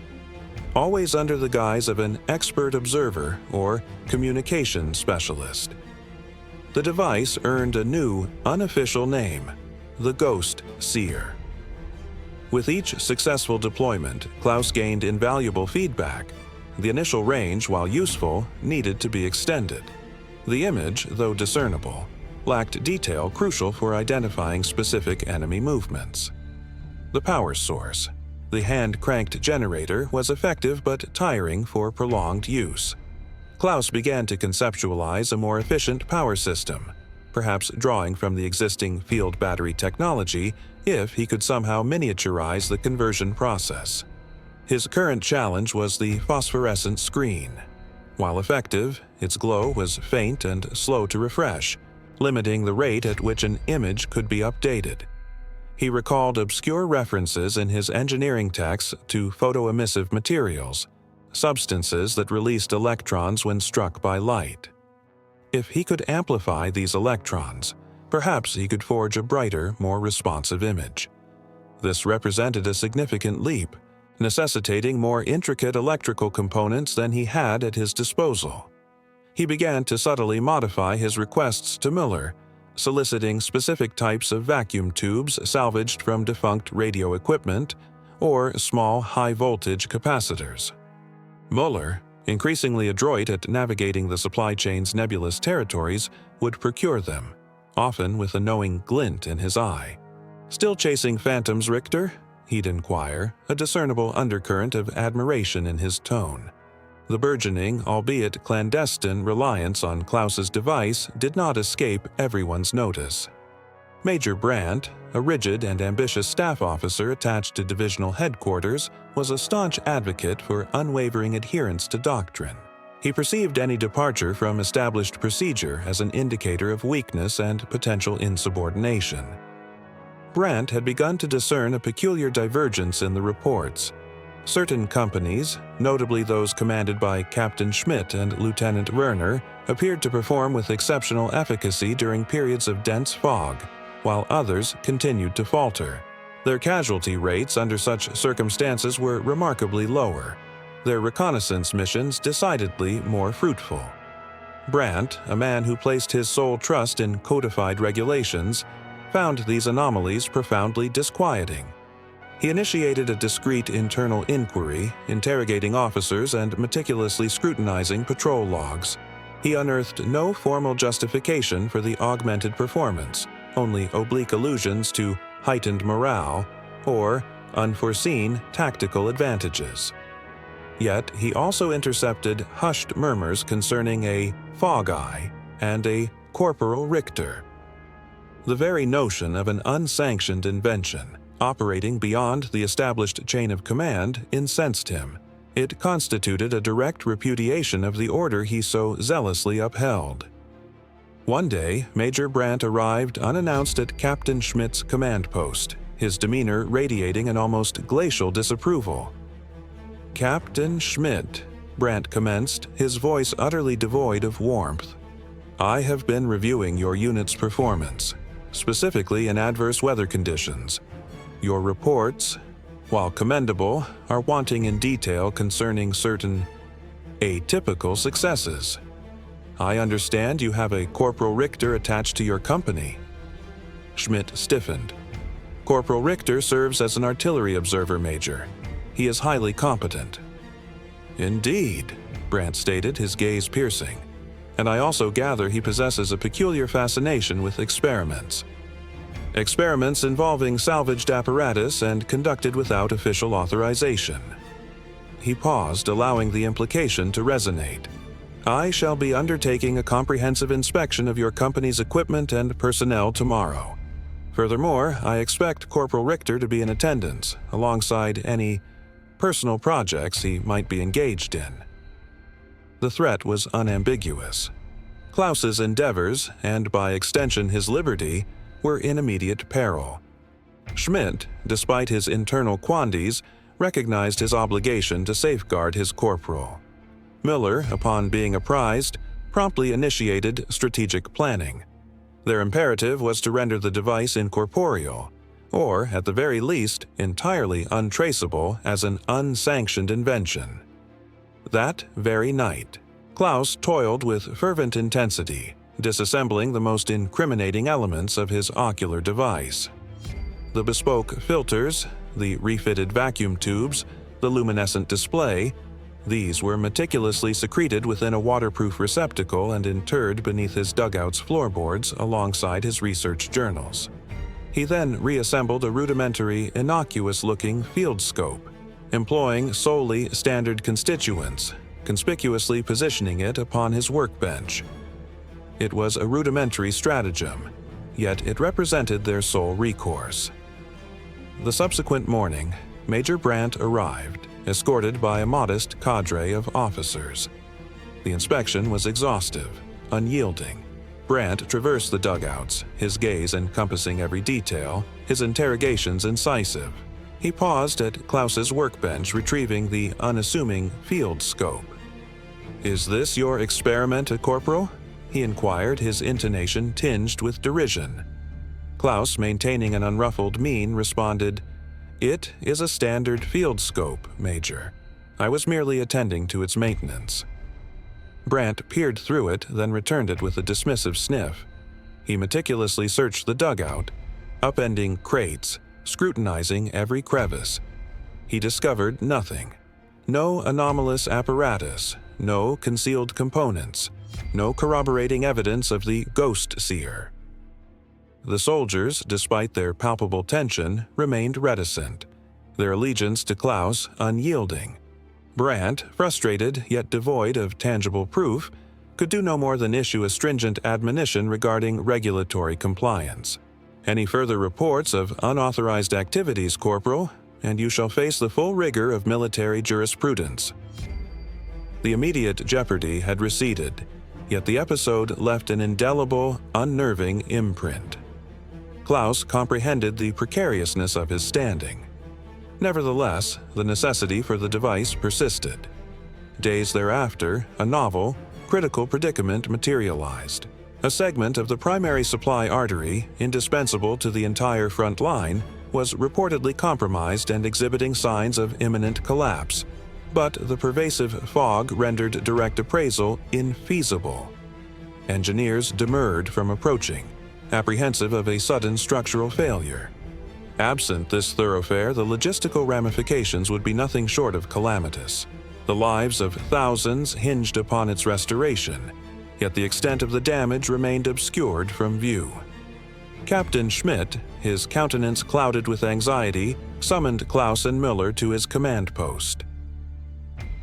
S1: always under the guise of an expert observer or communication specialist. The device earned a new, unofficial name, the Ghost Seer. With each successful deployment, Klaus gained invaluable feedback. The initial range, while useful, needed to be extended. The image, though discernible, lacked detail crucial for identifying specific enemy movements. The power source, the hand-cranked generator, was effective but tiring for prolonged use. Klaus began to conceptualize a more efficient power system, perhaps drawing from the existing field battery technology if he could somehow miniaturize the conversion process. His current challenge was the phosphorescent screen. While effective, its glow was faint and slow to refresh, limiting the rate at which an image could be updated. He recalled obscure references in his engineering texts to photoemissive materials, substances that released electrons when struck by light. If he could amplify these electrons, perhaps he could forge a brighter, more responsive image. This represented a significant leap, necessitating more intricate electrical components than he had at his disposal. He began to subtly modify his requests to Miller, soliciting specific types of vacuum tubes salvaged from defunct radio equipment or small high-voltage capacitors. Muller, increasingly adroit at navigating the supply chain's nebulous territories, would procure them, often with a knowing glint in his eye. "Still chasing phantoms, Richter?" he'd inquire, a discernible undercurrent of admiration in his tone. The burgeoning, albeit clandestine, reliance on Klaus's device did not escape everyone's notice. Major Brandt, a rigid and ambitious staff officer attached to divisional headquarters, was a staunch advocate for unwavering adherence to doctrine. He perceived any departure from established procedure as an indicator of weakness and potential insubordination. Brandt had begun to discern a peculiar divergence in the reports. Certain companies, notably those commanded by Captain Schmidt and Lieutenant Werner, appeared to perform with exceptional efficacy during periods of dense fog, while others continued to falter. Their casualty rates under such circumstances were remarkably lower, their reconnaissance missions decidedly more fruitful. Brandt, a man who placed his sole trust in codified regulations, found these anomalies profoundly disquieting. He initiated a discreet internal inquiry, interrogating officers and meticulously scrutinizing patrol logs. He unearthed no formal justification for the augmented performance, only oblique allusions to heightened morale or unforeseen tactical advantages. Yet he also intercepted hushed murmurs concerning a fog eye and a Corporal Richter. The very notion of an unsanctioned invention operating beyond the established chain of command incensed him. It constituted a direct repudiation of the order he so zealously upheld. One day, Major Brandt arrived unannounced at Captain Schmidt's command post, his demeanor radiating an almost glacial disapproval. "Captain Schmidt," Brandt commenced, his voice utterly devoid of warmth. "I have been reviewing your unit's performance, specifically in adverse weather conditions. Your reports, while commendable, are wanting in detail concerning certain atypical successes. I understand you have a Corporal Richter attached to your company." Schmidt stiffened. "Corporal Richter serves as an artillery observer, Major. He is highly competent." "Indeed," Brandt stated, his gaze piercing. "And I also gather he possesses a peculiar fascination with experiments. Experiments involving salvaged apparatus and conducted without official authorization." He paused, allowing the implication to resonate. "I shall be undertaking a comprehensive inspection of your company's equipment and personnel tomorrow. Furthermore, I expect Corporal Richter to be in attendance, alongside any personal projects he might be engaged in." The threat was unambiguous. Klaus's endeavors, and by extension his liberty, were in immediate peril. Schmidt, despite his internal quandaries, recognized his obligation to safeguard his corporal. Miller, upon being apprised, promptly initiated strategic planning. Their imperative was to render the device incorporeal, or, at the very least, entirely untraceable as an unsanctioned invention. That very night, Klaus toiled with fervent intensity, disassembling the most incriminating elements of his ocular device. The bespoke filters, the refitted vacuum tubes, the luminescent display, these were meticulously secreted within a waterproof receptacle and interred beneath his dugout's floorboards alongside his research journals. He then reassembled a rudimentary, innocuous-looking field scope, employing solely standard constituents, conspicuously positioning it upon his workbench. It was a rudimentary stratagem, yet it represented their sole recourse. The subsequent morning, Major Brandt arrived, escorted by a modest cadre of officers. The inspection was exhaustive, unyielding. Brandt traversed the dugouts, his gaze encompassing every detail, his interrogations incisive. He paused at Klaus's workbench, retrieving the unassuming field scope. "Is this your experiment, Corporal?" he inquired, his intonation tinged with derision. Klaus, maintaining an unruffled mien, responded, "It is a standard field scope, Major. I was merely attending to its maintenance." Brandt peered through it, then returned it with a dismissive sniff. He meticulously searched the dugout, upending crates, scrutinizing every crevice. He discovered nothing. No anomalous apparatus, no concealed components, no corroborating evidence of the ghost seer. The soldiers, despite their palpable tension, remained reticent, their allegiance to Klaus unyielding. Brandt, frustrated yet devoid of tangible proof, could do no more than issue a stringent admonition regarding regulatory compliance. "Any further reports of unauthorized activities, Corporal, and you shall face the full rigor of military jurisprudence." The immediate jeopardy had receded, yet the episode left an indelible, unnerving imprint. Klaus comprehended the precariousness of his standing. Nevertheless, the necessity for the device persisted. Days thereafter, a novel, critical predicament materialized. A segment of the primary supply artery, indispensable to the entire front line, was reportedly compromised and exhibiting signs of imminent collapse, but the pervasive fog rendered direct appraisal infeasible. Engineers demurred from approaching, apprehensive of a sudden structural failure. Absent this thoroughfare, the logistical ramifications would be nothing short of calamitous. The lives of thousands hinged upon its restoration, yet the extent of the damage remained obscured from view. Captain Schmidt, his countenance clouded with anxiety, summoned Klaus and Müller to his command post.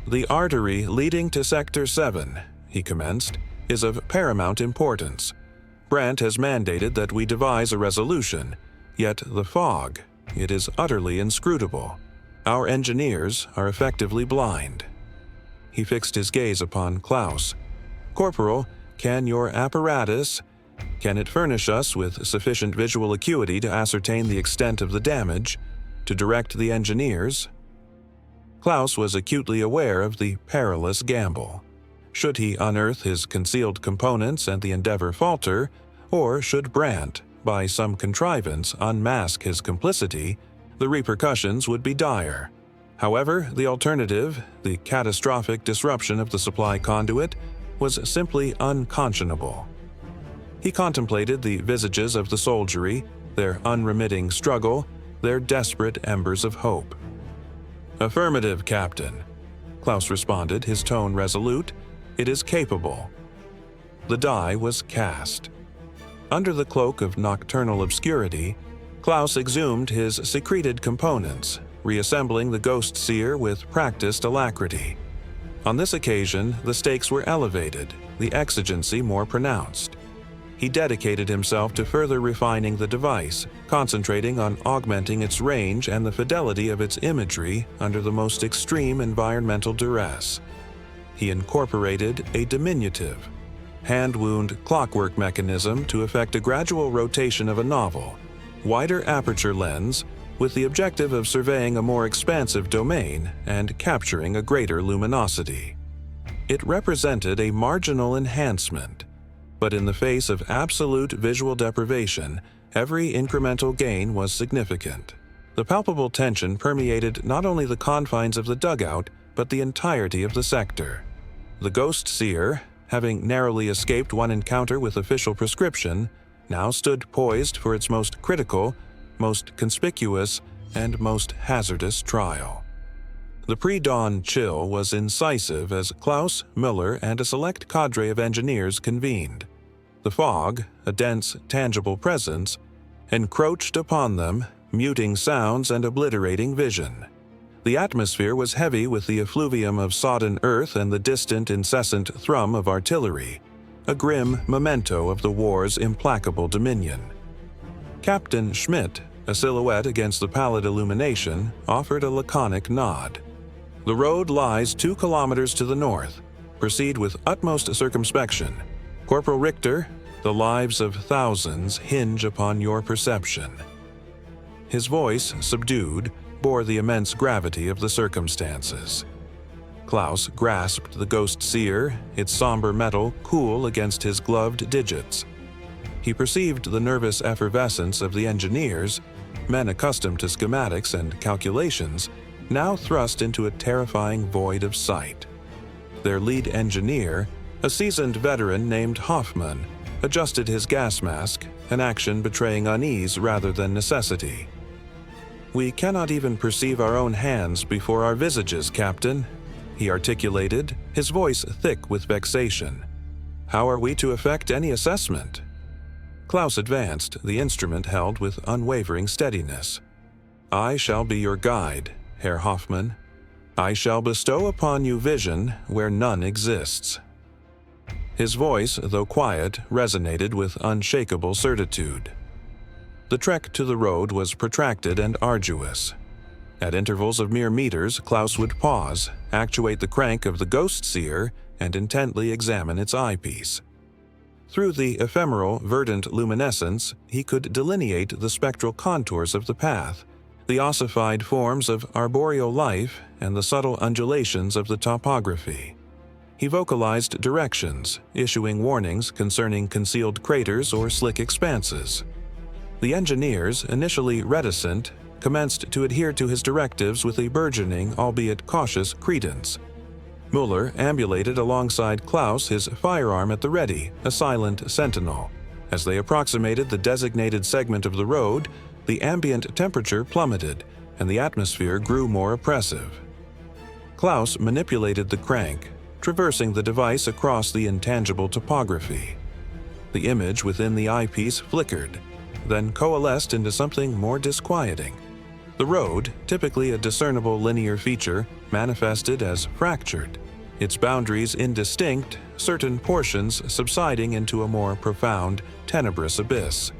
S1: "The artery leading to Sector 7, he commenced, "is of paramount importance. Brandt has mandated that we devise a resolution, yet the fog, it is utterly inscrutable. Our engineers are effectively blind." He fixed his gaze upon Klaus. "Corporal, can your apparatus, can it furnish us with sufficient visual acuity to ascertain the extent of the damage, to direct the engineers?" Klaus was acutely aware of the perilous gamble. Should he unearth his concealed components and the Endeavour falter, or should Brandt, by some contrivance, unmask his complicity, the repercussions would be dire. However, the alternative, the catastrophic disruption of the supply conduit, was simply unconscionable. He contemplated the visages of the soldiery, their unremitting struggle, their desperate embers of hope. "Affirmative, Captain," Klaus responded, his tone resolute. "It is capable." The die was cast. Under the cloak of nocturnal obscurity, Klaus exhumed his secreted components, reassembling the Ghost Seer with practiced alacrity. On this occasion, the stakes were elevated, the exigency more pronounced. He dedicated himself to further refining the device, concentrating on augmenting its range and the fidelity of its imagery under the most extreme environmental duress. He incorporated a diminutive, hand-wound clockwork mechanism to effect a gradual rotation of a novel, wider aperture lens, with the objective of surveying a more expansive domain and capturing a greater luminosity. It represented a marginal enhancement, but in the face of absolute visual deprivation, every incremental gain was significant. The palpable tension permeated not only the confines of the dugout, but the entirety of the sector. The Ghost Seer, having narrowly escaped one encounter with official prescription, now stood poised for its most critical, most conspicuous, and most hazardous trial. The pre-dawn chill was incisive as Klaus, Müller, and a select cadre of engineers convened. The fog, a dense, tangible presence, encroached upon them, muting sounds and obliterating vision. The atmosphere was heavy with the effluvium of sodden earth and the distant, incessant thrum of artillery, a grim memento of the war's implacable dominion. Captain Schmidt, a silhouette against the pallid illumination, offered a laconic nod. "The road lies 2 kilometers to the north. Proceed with utmost circumspection. Corporal Richter, the lives of thousands hinge upon your perception." His voice, subdued, bore the immense gravity of the circumstances. Klaus grasped the Ghost Seer, its somber metal cool against his gloved digits. He perceived the nervous effervescence of the engineers, men accustomed to schematics and calculations, now thrust into a terrifying void of sight. Their lead engineer, a seasoned veteran named Hoffman, adjusted his gas mask, an action betraying unease rather than necessity. "We cannot even perceive our own hands before our visages, Captain," he articulated, his voice thick with vexation. "How are we to effect any assessment?" Klaus advanced, the instrument held with unwavering steadiness. "I shall be your guide, Herr Hoffman. I shall bestow upon you vision where none exists." His voice, though quiet, resonated with unshakable certitude. The trek to the road was protracted and arduous. At intervals of mere meters, Klaus would pause, actuate the crank of the Ghost Seer, and intently examine its eyepiece. Through the ephemeral, verdant luminescence, he could delineate the spectral contours of the path, the ossified forms of arboreal life, and the subtle undulations of the topography. He vocalized directions, issuing warnings concerning concealed craters or slick expanses. The engineers, initially reticent, commenced to adhere to his directives with a burgeoning, albeit cautious, credence. Müller ambulated alongside Klaus, his firearm at the ready, a silent sentinel. As they approximated the designated segment of the road, the ambient temperature plummeted, and the atmosphere grew more oppressive. Klaus manipulated the crank, traversing the device across the intangible topography. The image within the eyepiece flickered, then coalesced into something more disquieting. The road, typically a discernible linear feature, manifested as fractured, its boundaries indistinct, certain portions subsiding into a more profound, tenebrous abyss.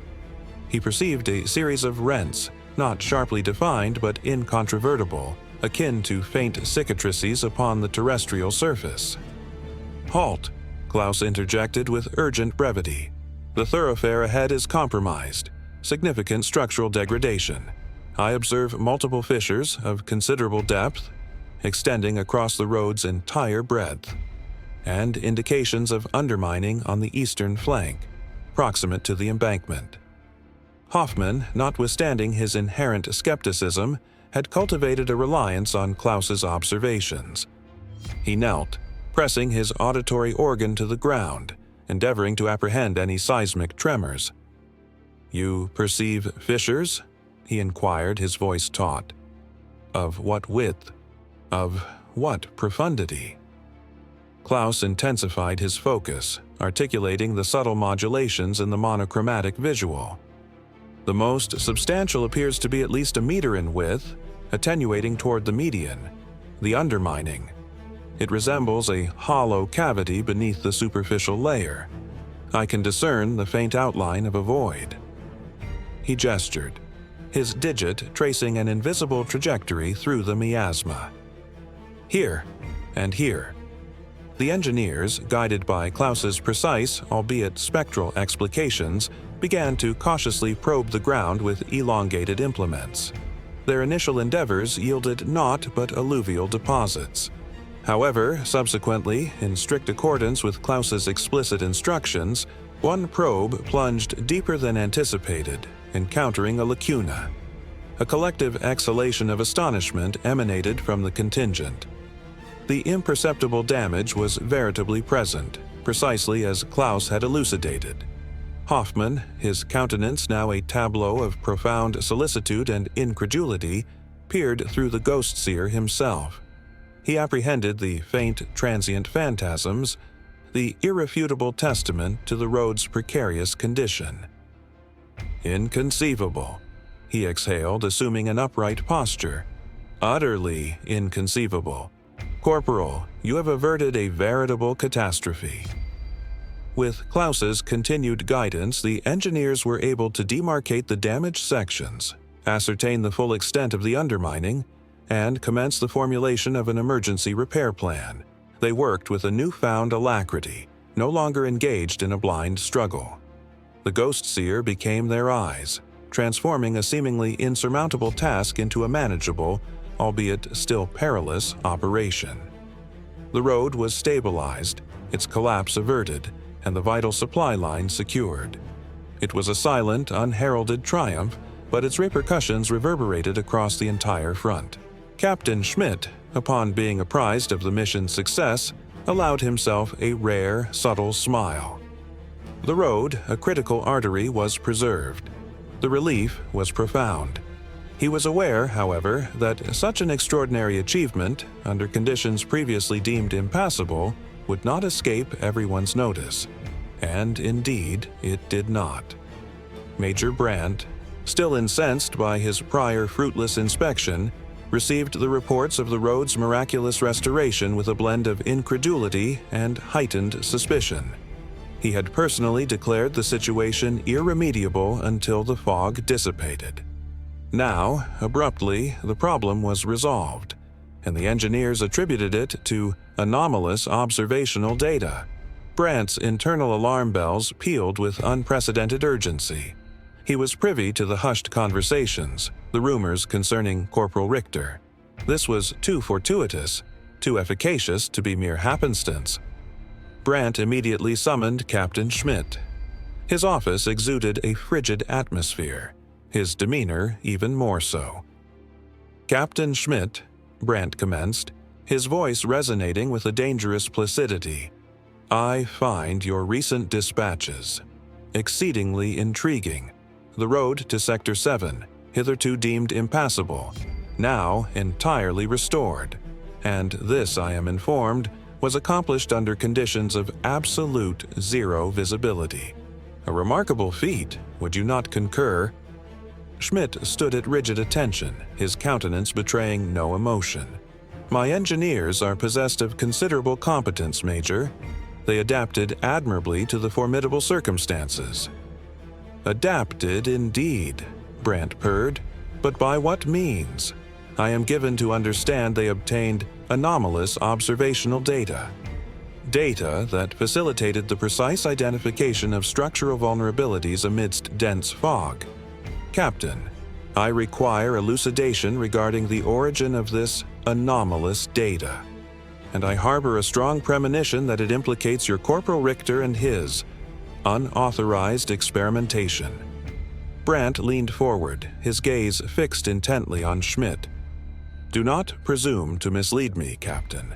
S1: He perceived a series of rents, not sharply defined but incontrovertible, akin to faint cicatrices upon the terrestrial surface. "Halt!" Klaus interjected with urgent brevity. "The thoroughfare ahead is compromised. Significant structural degradation. I observe multiple fissures of considerable depth extending across the road's entire breadth, and indications of undermining on the eastern flank, proximate to the embankment." Hoffman, notwithstanding his inherent skepticism, had cultivated a reliance on Klaus's observations. He knelt, pressing his auditory organ to the ground, endeavoring to apprehend any seismic tremors. "You perceive fissures?" he inquired, his voice taut. "Of what width? Of what profundity?" Klaus intensified his focus, articulating the subtle modulations in the monochromatic visual. "The most substantial appears to be at least a meter in width, attenuating toward the median, the undermining. It resembles a hollow cavity beneath the superficial layer. I can discern the faint outline of a void." He gestured, his digit tracing an invisible trajectory through the miasma. "Here, and here." The engineers, guided by Klaus's precise, albeit spectral explications, began to cautiously probe the ground with elongated implements. Their initial endeavors yielded naught but alluvial deposits. However, subsequently, in strict accordance with Klaus's explicit instructions, one probe plunged deeper than anticipated, encountering a lacuna. A collective exhalation of astonishment emanated from the contingent. The imperceptible damage was veritably present, precisely as Klaus had elucidated. Hoffman, his countenance now a tableau of profound solicitude and incredulity, peered through the ghost seer himself. He apprehended the faint, transient phantasms, the irrefutable testament to the road's precarious condition. "Inconceivable," he exhaled, assuming an upright posture. "Utterly inconceivable. Corporal, you have averted a veritable catastrophe." With Klaus's continued guidance, the engineers were able to demarcate the damaged sections, ascertain the full extent of the undermining, and commence the formulation of an emergency repair plan. They worked with a newfound alacrity, no longer engaged in a blind struggle. The ghost seer became their eyes, transforming a seemingly insurmountable task into a manageable, albeit still perilous, operation. The road was stabilized, its collapse averted, and the vital supply line secured. It was a silent, unheralded triumph, but its repercussions reverberated across the entire front. Captain Schmidt, upon being apprised of the mission's success, allowed himself a rare, subtle smile. The road, a critical artery, was preserved. The relief was profound. He was aware, however, that such an extraordinary achievement, under conditions previously deemed impassable, would not escape everyone's notice. And indeed, it did not. Major Brandt, still incensed by his prior fruitless inspection, received the reports of the road's miraculous restoration with a blend of incredulity and heightened suspicion. He had personally declared the situation irremediable until the fog dissipated. Now, abruptly, the problem was resolved, and the engineers attributed it to anomalous observational data. Brandt's internal alarm bells pealed with unprecedented urgency. He was privy to the hushed conversations, the rumors concerning Corporal Richter. This was too fortuitous, too efficacious to be mere happenstance. Brandt immediately summoned Captain Schmidt. His office exuded a frigid atmosphere, his demeanor even more so. "Captain Schmidt," Brandt commenced, his voice resonating with a dangerous placidity, "I find your recent dispatches exceedingly intriguing. The road to Sector 7, hitherto deemed impassable, now entirely restored, and this, I am informed, was accomplished under conditions of absolute zero visibility. A remarkable feat, would you not concur? Schmidt stood at rigid attention, his countenance betraying no emotion. My engineers are possessed of considerable competence, Major. They adapted admirably to the formidable circumstances. Adapted indeed, Brandt purred. But by what means? I am given to understand they obtained anomalous observational data. Data that facilitated the precise identification of structural vulnerabilities amidst dense fog. Captain, I require elucidation regarding the origin of this anomalous data, and I harbor a strong premonition that it implicates your Corporal Richter and his unauthorized experimentation. Brandt leaned forward, his gaze fixed intently on Schmidt. Do not presume to mislead me, Captain.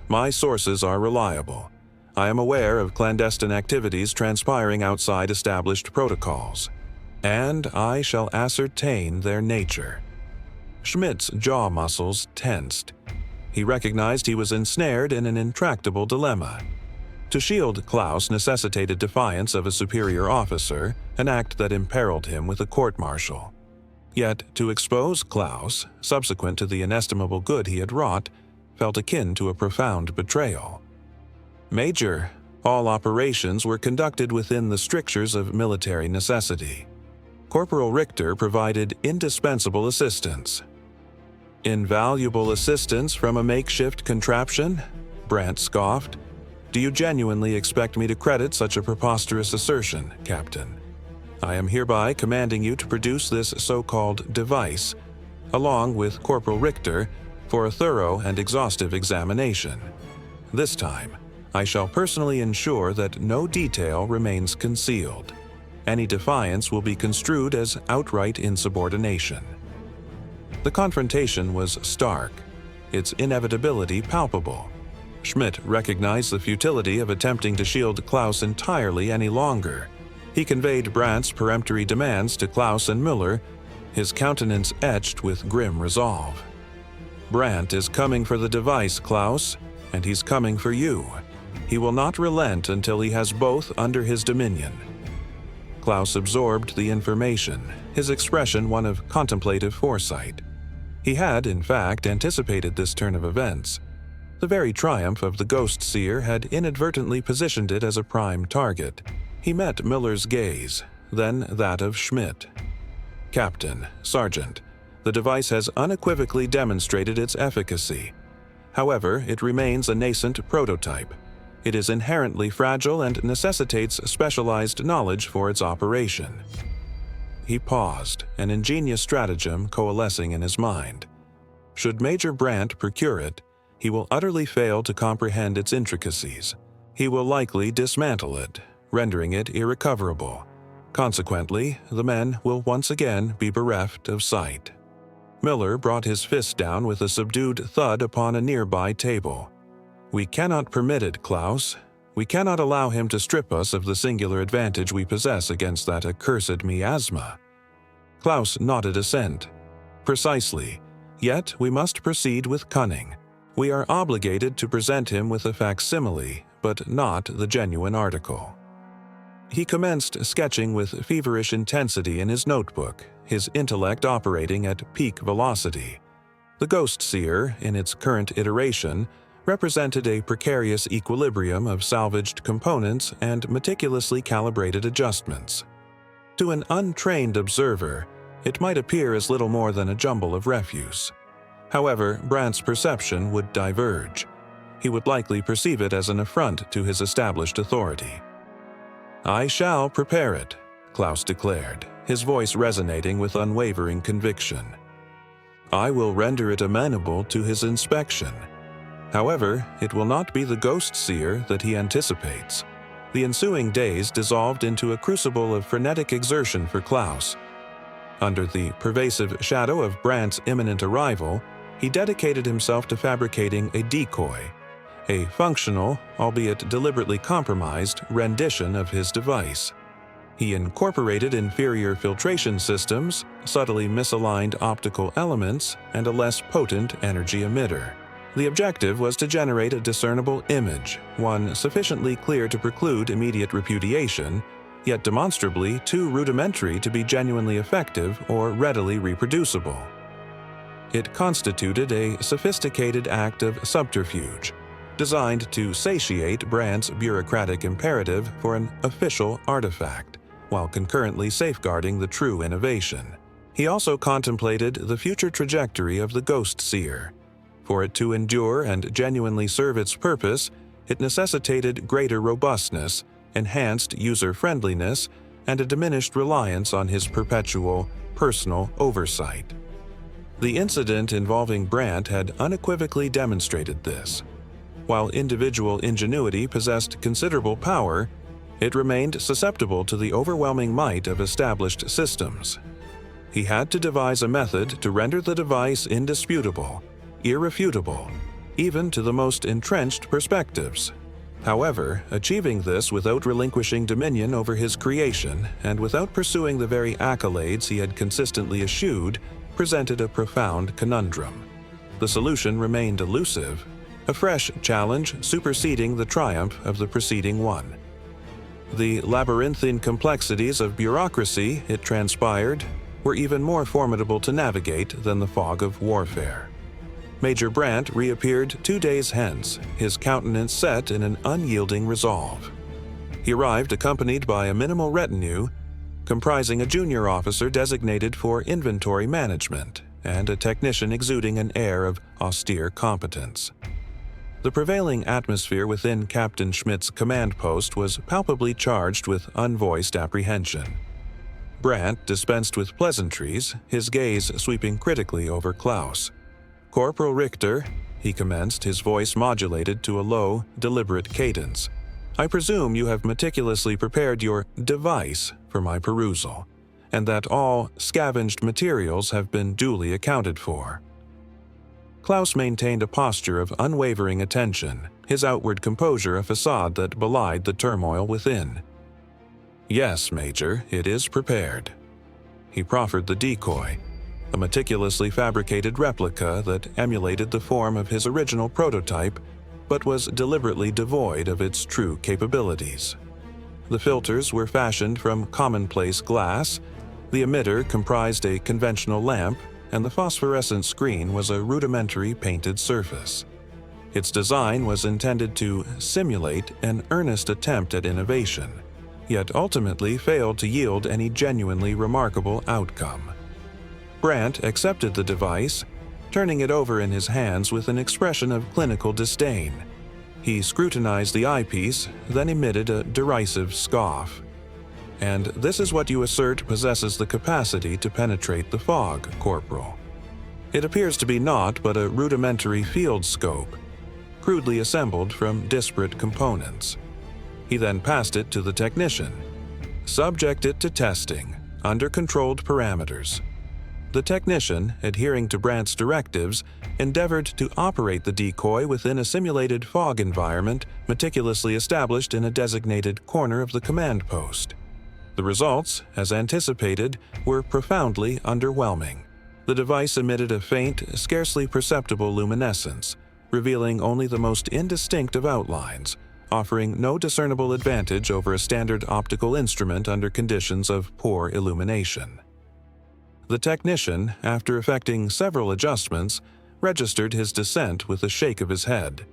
S1: My sources are reliable. I am aware of clandestine activities transpiring outside established protocols, and I shall ascertain their nature. Schmidt's jaw muscles tensed. He recognized he was ensnared in an intractable dilemma. To shield Klaus necessitated defiance of a superior officer, an act that imperiled him with a court-martial. Yet to expose Klaus, subsequent to the inestimable good he had wrought, felt akin to a profound betrayal. Major, all operations were conducted within the strictures of military necessity. Corporal Richter provided indispensable assistance. Invaluable assistance from a makeshift contraption? Brandt scoffed. Do you genuinely expect me to credit such a preposterous assertion, Captain? I am hereby commanding you to produce this so-called device, along with Corporal Richter, for a thorough and exhaustive examination. This time, I shall personally ensure that no detail remains concealed. Any defiance will be construed as outright insubordination. The confrontation was stark, its inevitability palpable. Schmidt recognized the futility of attempting to shield Klaus entirely any longer. He conveyed Brandt's peremptory demands to Klaus and Müller, his countenance etched with grim resolve. Brandt is coming for the device, Klaus, and he's coming for you. He will not relent until he has both under his dominion. Klaus absorbed the information, his expression one of contemplative foresight. He had, in fact, anticipated this turn of events. The very triumph of the Ghost Seer had inadvertently positioned it as a prime target. He met Müller's gaze, then that of Schmidt. Captain, Sergeant, the device has unequivocally demonstrated its efficacy. However, it remains a nascent prototype. It is inherently fragile and necessitates specialized knowledge for its operation. He paused, an ingenious stratagem coalescing in his mind. Should Major Brandt procure it, he will utterly fail to comprehend its intricacies. He will likely dismantle it, rendering it irrecoverable. Consequently, the men will once again be bereft of sight. Müller brought his fist down with a subdued thud upon a nearby table. We cannot permit it, Klaus. We cannot allow him to strip us of the singular advantage we possess against that accursed miasma. Klaus nodded assent. Precisely. Yet we must proceed with cunning. We are obligated to present him with a facsimile, but not the genuine article. He commenced sketching with feverish intensity in his notebook, his intellect operating at peak velocity. The Ghost Seer, in its current iteration, represented a precarious equilibrium of salvaged components and meticulously calibrated adjustments. To an untrained observer, it might appear as little more than a jumble of refuse. However, Brandt's perception would diverge. He would likely perceive it as an affront to his established authority. I shall prepare it, Klaus declared, his voice resonating with unwavering conviction. I will render it amenable to his inspection. However, it will not be the Ghost Seer that he anticipates. The ensuing days dissolved into a crucible of frenetic exertion for Klaus. Under the pervasive shadow of Brandt's imminent arrival, he dedicated himself to fabricating a decoy, a functional, albeit deliberately compromised, rendition of his device. He incorporated inferior filtration systems, subtly misaligned optical elements, and a less potent energy emitter. The objective was to generate a discernible image, one sufficiently clear to preclude immediate repudiation, yet demonstrably too rudimentary to be genuinely effective or readily reproducible. It constituted a sophisticated act of subterfuge, designed to satiate Brandt's bureaucratic imperative for an official artifact, while concurrently safeguarding the true innovation. He also contemplated the future trajectory of the Ghost Seer. For it to endure and genuinely serve its purpose, it necessitated greater robustness, enhanced user-friendliness, and a diminished reliance on his perpetual, personal oversight. The incident involving Brandt had unequivocally demonstrated this. While individual ingenuity possessed considerable power, it remained susceptible to the overwhelming might of established systems. He had to devise a method to render the device indisputable, irrefutable, even to the most entrenched perspectives. However, achieving this without relinquishing dominion over his creation and without pursuing the very accolades he had consistently eschewed presented a profound conundrum. The solution remained elusive, a fresh challenge superseding the triumph of the preceding one. The labyrinthine complexities of bureaucracy, it transpired, were even more formidable to navigate than the fog of warfare. Major Brandt reappeared 2 days hence, his countenance set in an unyielding resolve. He arrived accompanied by a minimal retinue, comprising a junior officer designated for inventory management and a technician exuding an air of austere competence. The prevailing atmosphere within Captain Schmidt's command post was palpably charged with unvoiced apprehension. Brandt dispensed with pleasantries, his gaze sweeping critically over Klaus. "Corporal Richter," he commenced, his voice modulated to a low, deliberate cadence, "I presume you have meticulously prepared your device for my perusal, and that all scavenged materials have been duly accounted for." Klaus maintained a posture of unwavering attention, his outward composure a facade that belied the turmoil within. "Yes, Major, it is prepared." He proffered the decoy, a meticulously fabricated replica that emulated the form of his original prototype but was deliberately devoid of its true capabilities. The filters were fashioned from commonplace glass, the emitter comprised a conventional lamp, and the phosphorescent screen was a rudimentary painted surface. Its design was intended to simulate an earnest attempt at innovation, yet ultimately failed to yield any genuinely remarkable outcome. Brandt accepted the device, turning it over in his hands with an expression of clinical disdain. He scrutinized the eyepiece, then emitted a derisive scoff. "And this is what you assert possesses the capacity to penetrate the fog, Corporal. It appears to be naught but a rudimentary field scope, crudely assembled from disparate components." He then passed it to the technician. "Subject it to testing, under controlled parameters." The technician, adhering to Brandt's directives, endeavored to operate the decoy within a simulated fog environment meticulously established in a designated corner of the command post. The results, as anticipated, were profoundly underwhelming. The device emitted a faint, scarcely perceptible luminescence, revealing only the most indistinct of outlines, offering no discernible advantage over a standard optical instrument under conditions of poor illumination. The technician, after effecting several adjustments, registered his dissent with a shake of his head.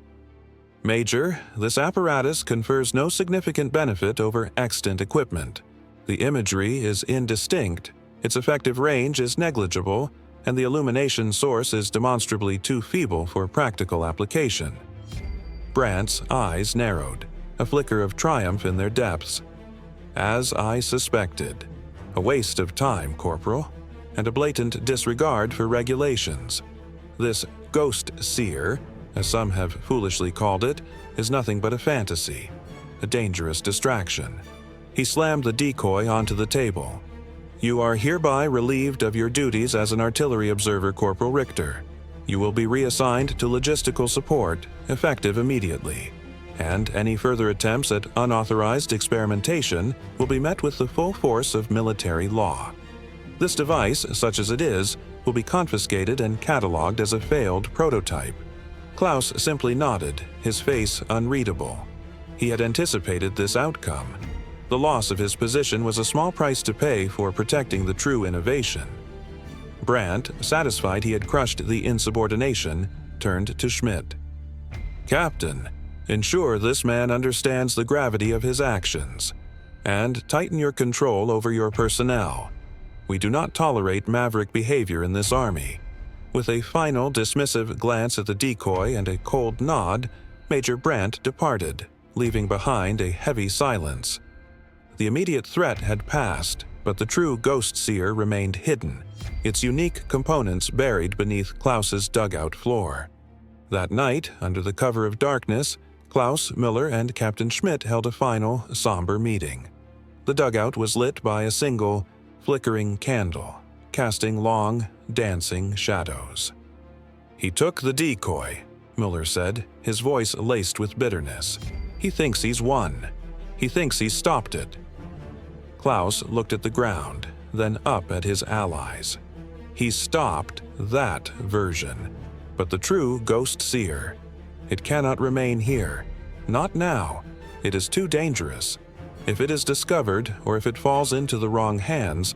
S1: "Major, this apparatus confers no significant benefit over extant equipment. The imagery is indistinct, its effective range is negligible, and the illumination source is demonstrably too feeble for practical application." Brandt's eyes narrowed, a flicker of triumph in their depths. "As I suspected. A waste of time, Corporal, and a blatant disregard for regulations. This Ghost Seer, as some have foolishly called it, is nothing but a fantasy, a dangerous distraction." He slammed the decoy onto the table. "You are hereby relieved of your duties as an artillery observer, Corporal Richter. You will be reassigned to logistical support, effective immediately, and any further attempts at unauthorized experimentation will be met with the full force of military law. This device, such as it is, will be confiscated and catalogued as a failed prototype." Klaus simply nodded, his face unreadable. He had anticipated this outcome. The loss of his position was a small price to pay for protecting the true innovation. Brandt, satisfied he had crushed the insubordination, turned to Schmidt. "Captain, ensure this man understands the gravity of his actions, and tighten your control over your personnel. We do not tolerate maverick behavior in this army." With a final dismissive glance at the decoy and a cold nod, Major Brandt departed, leaving behind a heavy silence. The immediate threat had passed, but the true Ghost Seer remained hidden, its unique components buried beneath Klaus's dugout floor. That night, under the cover of darkness, Klaus, Miller, and Captain Schmidt held a final, somber meeting. The dugout was lit by a single, flickering candle, casting long, dancing shadows. "He took the decoy," Miller said, his voice laced with bitterness. "He thinks he's won. He thinks he's stopped it." Klaus looked at the ground, then up at his allies. He stopped that version, but the true Ghost Seer. It cannot remain here. Not now. It is too dangerous. If it is discovered, or if it falls into the wrong hands,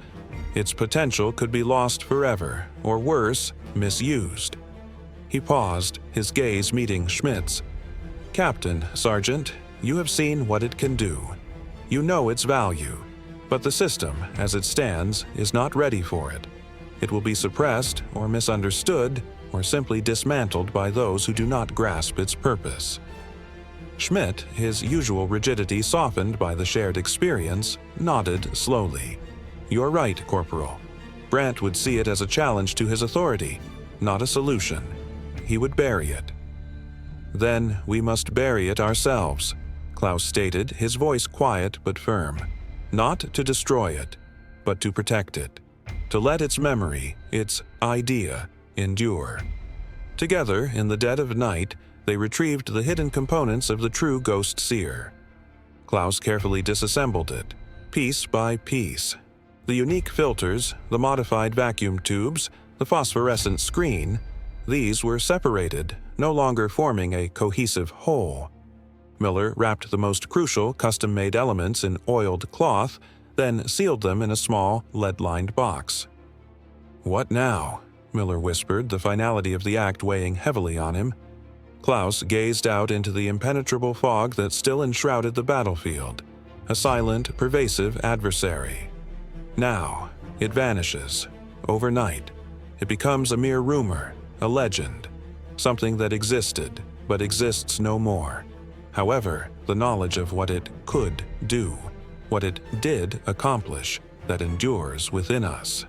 S1: its potential could be lost forever, or worse, misused. He paused, his gaze meeting Schmidt's. "Captain, Sergeant, you have seen what it can do. You know its value. But the system, as it stands, is not ready for it. It will be suppressed or misunderstood or simply dismantled by those who do not grasp its purpose." Schmidt, his usual rigidity softened by the shared experience, nodded slowly. "You're right, Corporal. Brandt would see it as a challenge to his authority, not a solution. He would bury it." "Then we must bury it ourselves," Klaus stated, his voice quiet but firm. "Not to destroy it, but to protect it. To let its memory, its idea, endure." Together, in the dead of night, they retrieved the hidden components of the true Ghost Seer. Klaus carefully disassembled it, piece by piece. The unique filters, the modified vacuum tubes, the phosphorescent screen, these were separated, no longer forming a cohesive whole. Miller wrapped the most crucial custom-made elements in oiled cloth, then sealed them in a small, lead-lined box. "What now?" Miller whispered, the finality of the act weighing heavily on him. Klaus gazed out into the impenetrable fog that still enshrouded the battlefield, a silent, pervasive adversary. Now, it vanishes, overnight. It becomes a mere rumor, a legend, something that existed, but exists no more. However, the knowledge of what it could do, what it did accomplish, that endures within us.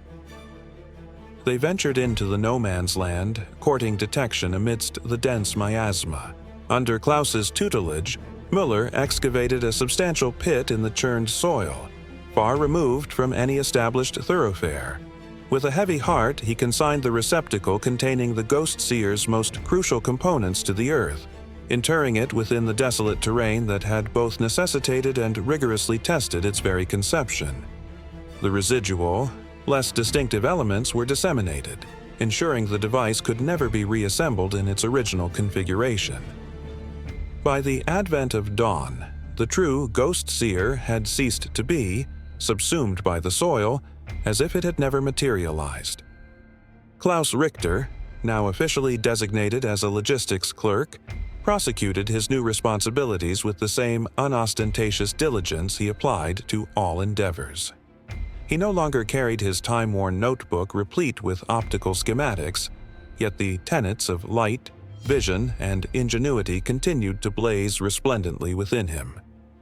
S1: They ventured into the no-man's land, courting detection amidst the dense miasma. Under Klaus's tutelage, Müller excavated a substantial pit in the churned soil, far removed from any established thoroughfare. With a heavy heart, he consigned the receptacle containing the Ghost Seer's most crucial components to the earth, interring it within the desolate terrain that had both necessitated and rigorously tested its very conception. The residual, less distinctive elements were disseminated, ensuring the device could never be reassembled in its original configuration. By the advent of dawn, the true Ghost Seer had ceased to be, subsumed by the soil, as if it had never materialized. Klaus Richter, now officially designated as a logistics clerk, prosecuted his new responsibilities with the same unostentatious diligence he applied to all endeavors. He no longer carried his time-worn notebook replete with optical schematics, yet the tenets of light, vision, and ingenuity continued to blaze resplendently within him.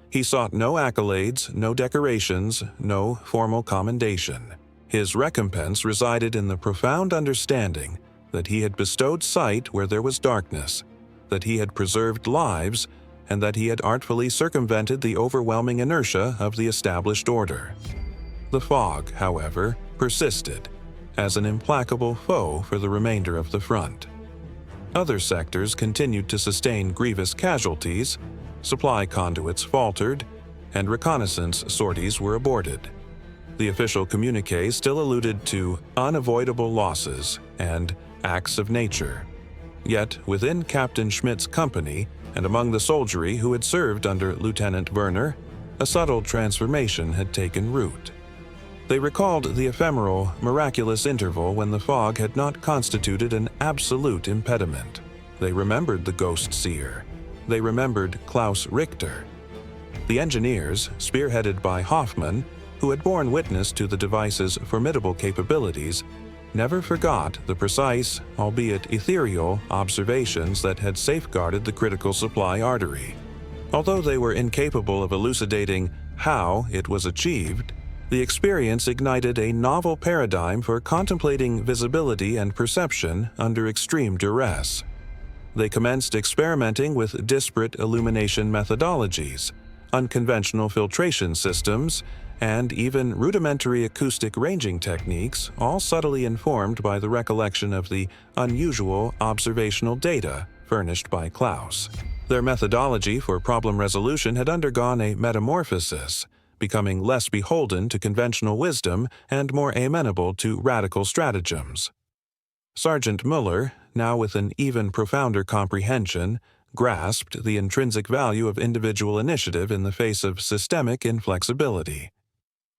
S1: He sought no accolades, no decorations, no formal commendation. His recompense resided in the profound understanding that he had bestowed sight where there was darkness, that he had preserved lives, and that he had artfully circumvented the overwhelming inertia of the established order. The fog, however, persisted, as an implacable foe for the remainder of the front. Other sectors continued to sustain grievous casualties, supply conduits faltered, and reconnaissance sorties were aborted. The official communique still alluded to unavoidable losses and acts of nature. Yet, within Captain Schmidt's company and among the soldiery who had served under Lieutenant Werner, A subtle transformation had taken root. They recalled the ephemeral, miraculous interval when the fog had not constituted an absolute impediment. They remembered the ghost seer. They remembered Klaus Richter. The engineers, spearheaded by Hoffman, who had borne witness to the device's formidable capabilities, never forgot the precise, albeit ethereal, observations that had safeguarded the critical supply artery. Although they were incapable of elucidating how it was achieved, the experience ignited a novel paradigm for contemplating visibility and perception under extreme duress. They commenced experimenting with disparate illumination methodologies, unconventional filtration systems, and even rudimentary acoustic ranging techniques, all subtly informed by the recollection of the unusual observational data furnished by Klaus. Their methodology for problem resolution had undergone a metamorphosis, becoming less beholden to conventional wisdom and more amenable to radical stratagems. Sergeant Muller, now with an even profounder comprehension, grasped the intrinsic value of individual initiative in the face of systemic inflexibility.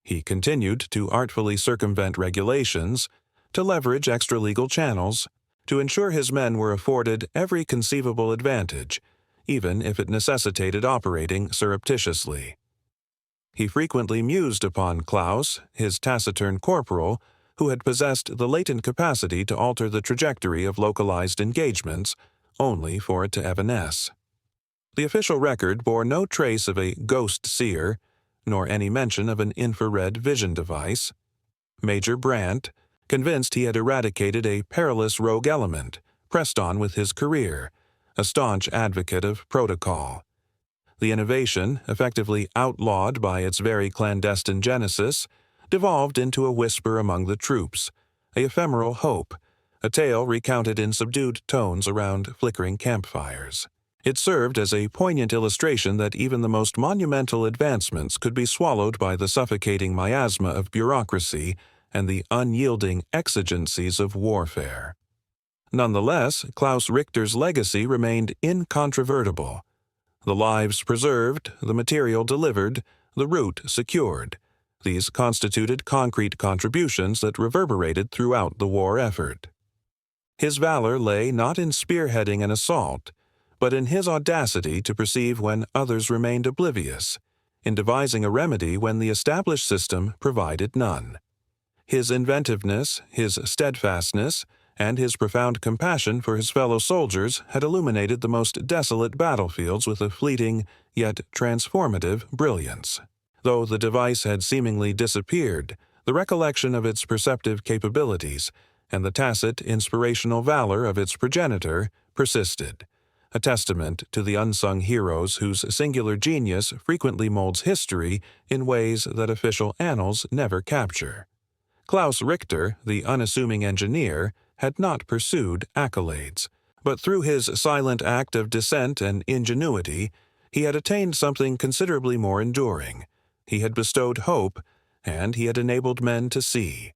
S1: He continued to artfully circumvent regulations, to leverage extra-legal channels, to ensure his men were afforded every conceivable advantage, even if it necessitated operating surreptitiously. He frequently mused upon Klaus, his taciturn corporal, who had possessed the latent capacity to alter the trajectory of localized engagements, only for it to evanesce. The official record bore no trace of a ghost seer, nor any mention of an infrared vision device. Major Brandt, convinced he had eradicated a perilous rogue element, pressed on with his career, a staunch advocate of protocol. The innovation, effectively outlawed by its very clandestine genesis, devolved into a whisper among the troops, a ephemeral hope, a tale recounted in subdued tones around flickering campfires. It served as a poignant illustration that even the most monumental advancements could be swallowed by the suffocating miasma of bureaucracy and the unyielding exigencies of warfare. Nonetheless, Klaus Richter's legacy remained incontrovertible. The lives preserved, the material delivered, the route secured. These constituted concrete contributions that reverberated throughout the war effort. His valor lay not in spearheading an assault, but in his audacity to perceive when others remained oblivious, in devising a remedy when the established system provided none. His inventiveness, his steadfastness, and his profound compassion for his fellow soldiers had illuminated the most desolate battlefields with a fleeting, yet transformative brilliance. Though the device had seemingly disappeared, the recollection of its perceptive capabilities and the tacit inspirational valor of its progenitor persisted, a testament to the unsung heroes whose singular genius frequently molds history in ways that official annals never capture. Klaus Richter, the unassuming engineer, had not pursued accolades, but through his silent act of dissent and ingenuity, he had attained something considerably more enduring. He had bestowed hope, and he had enabled men to see.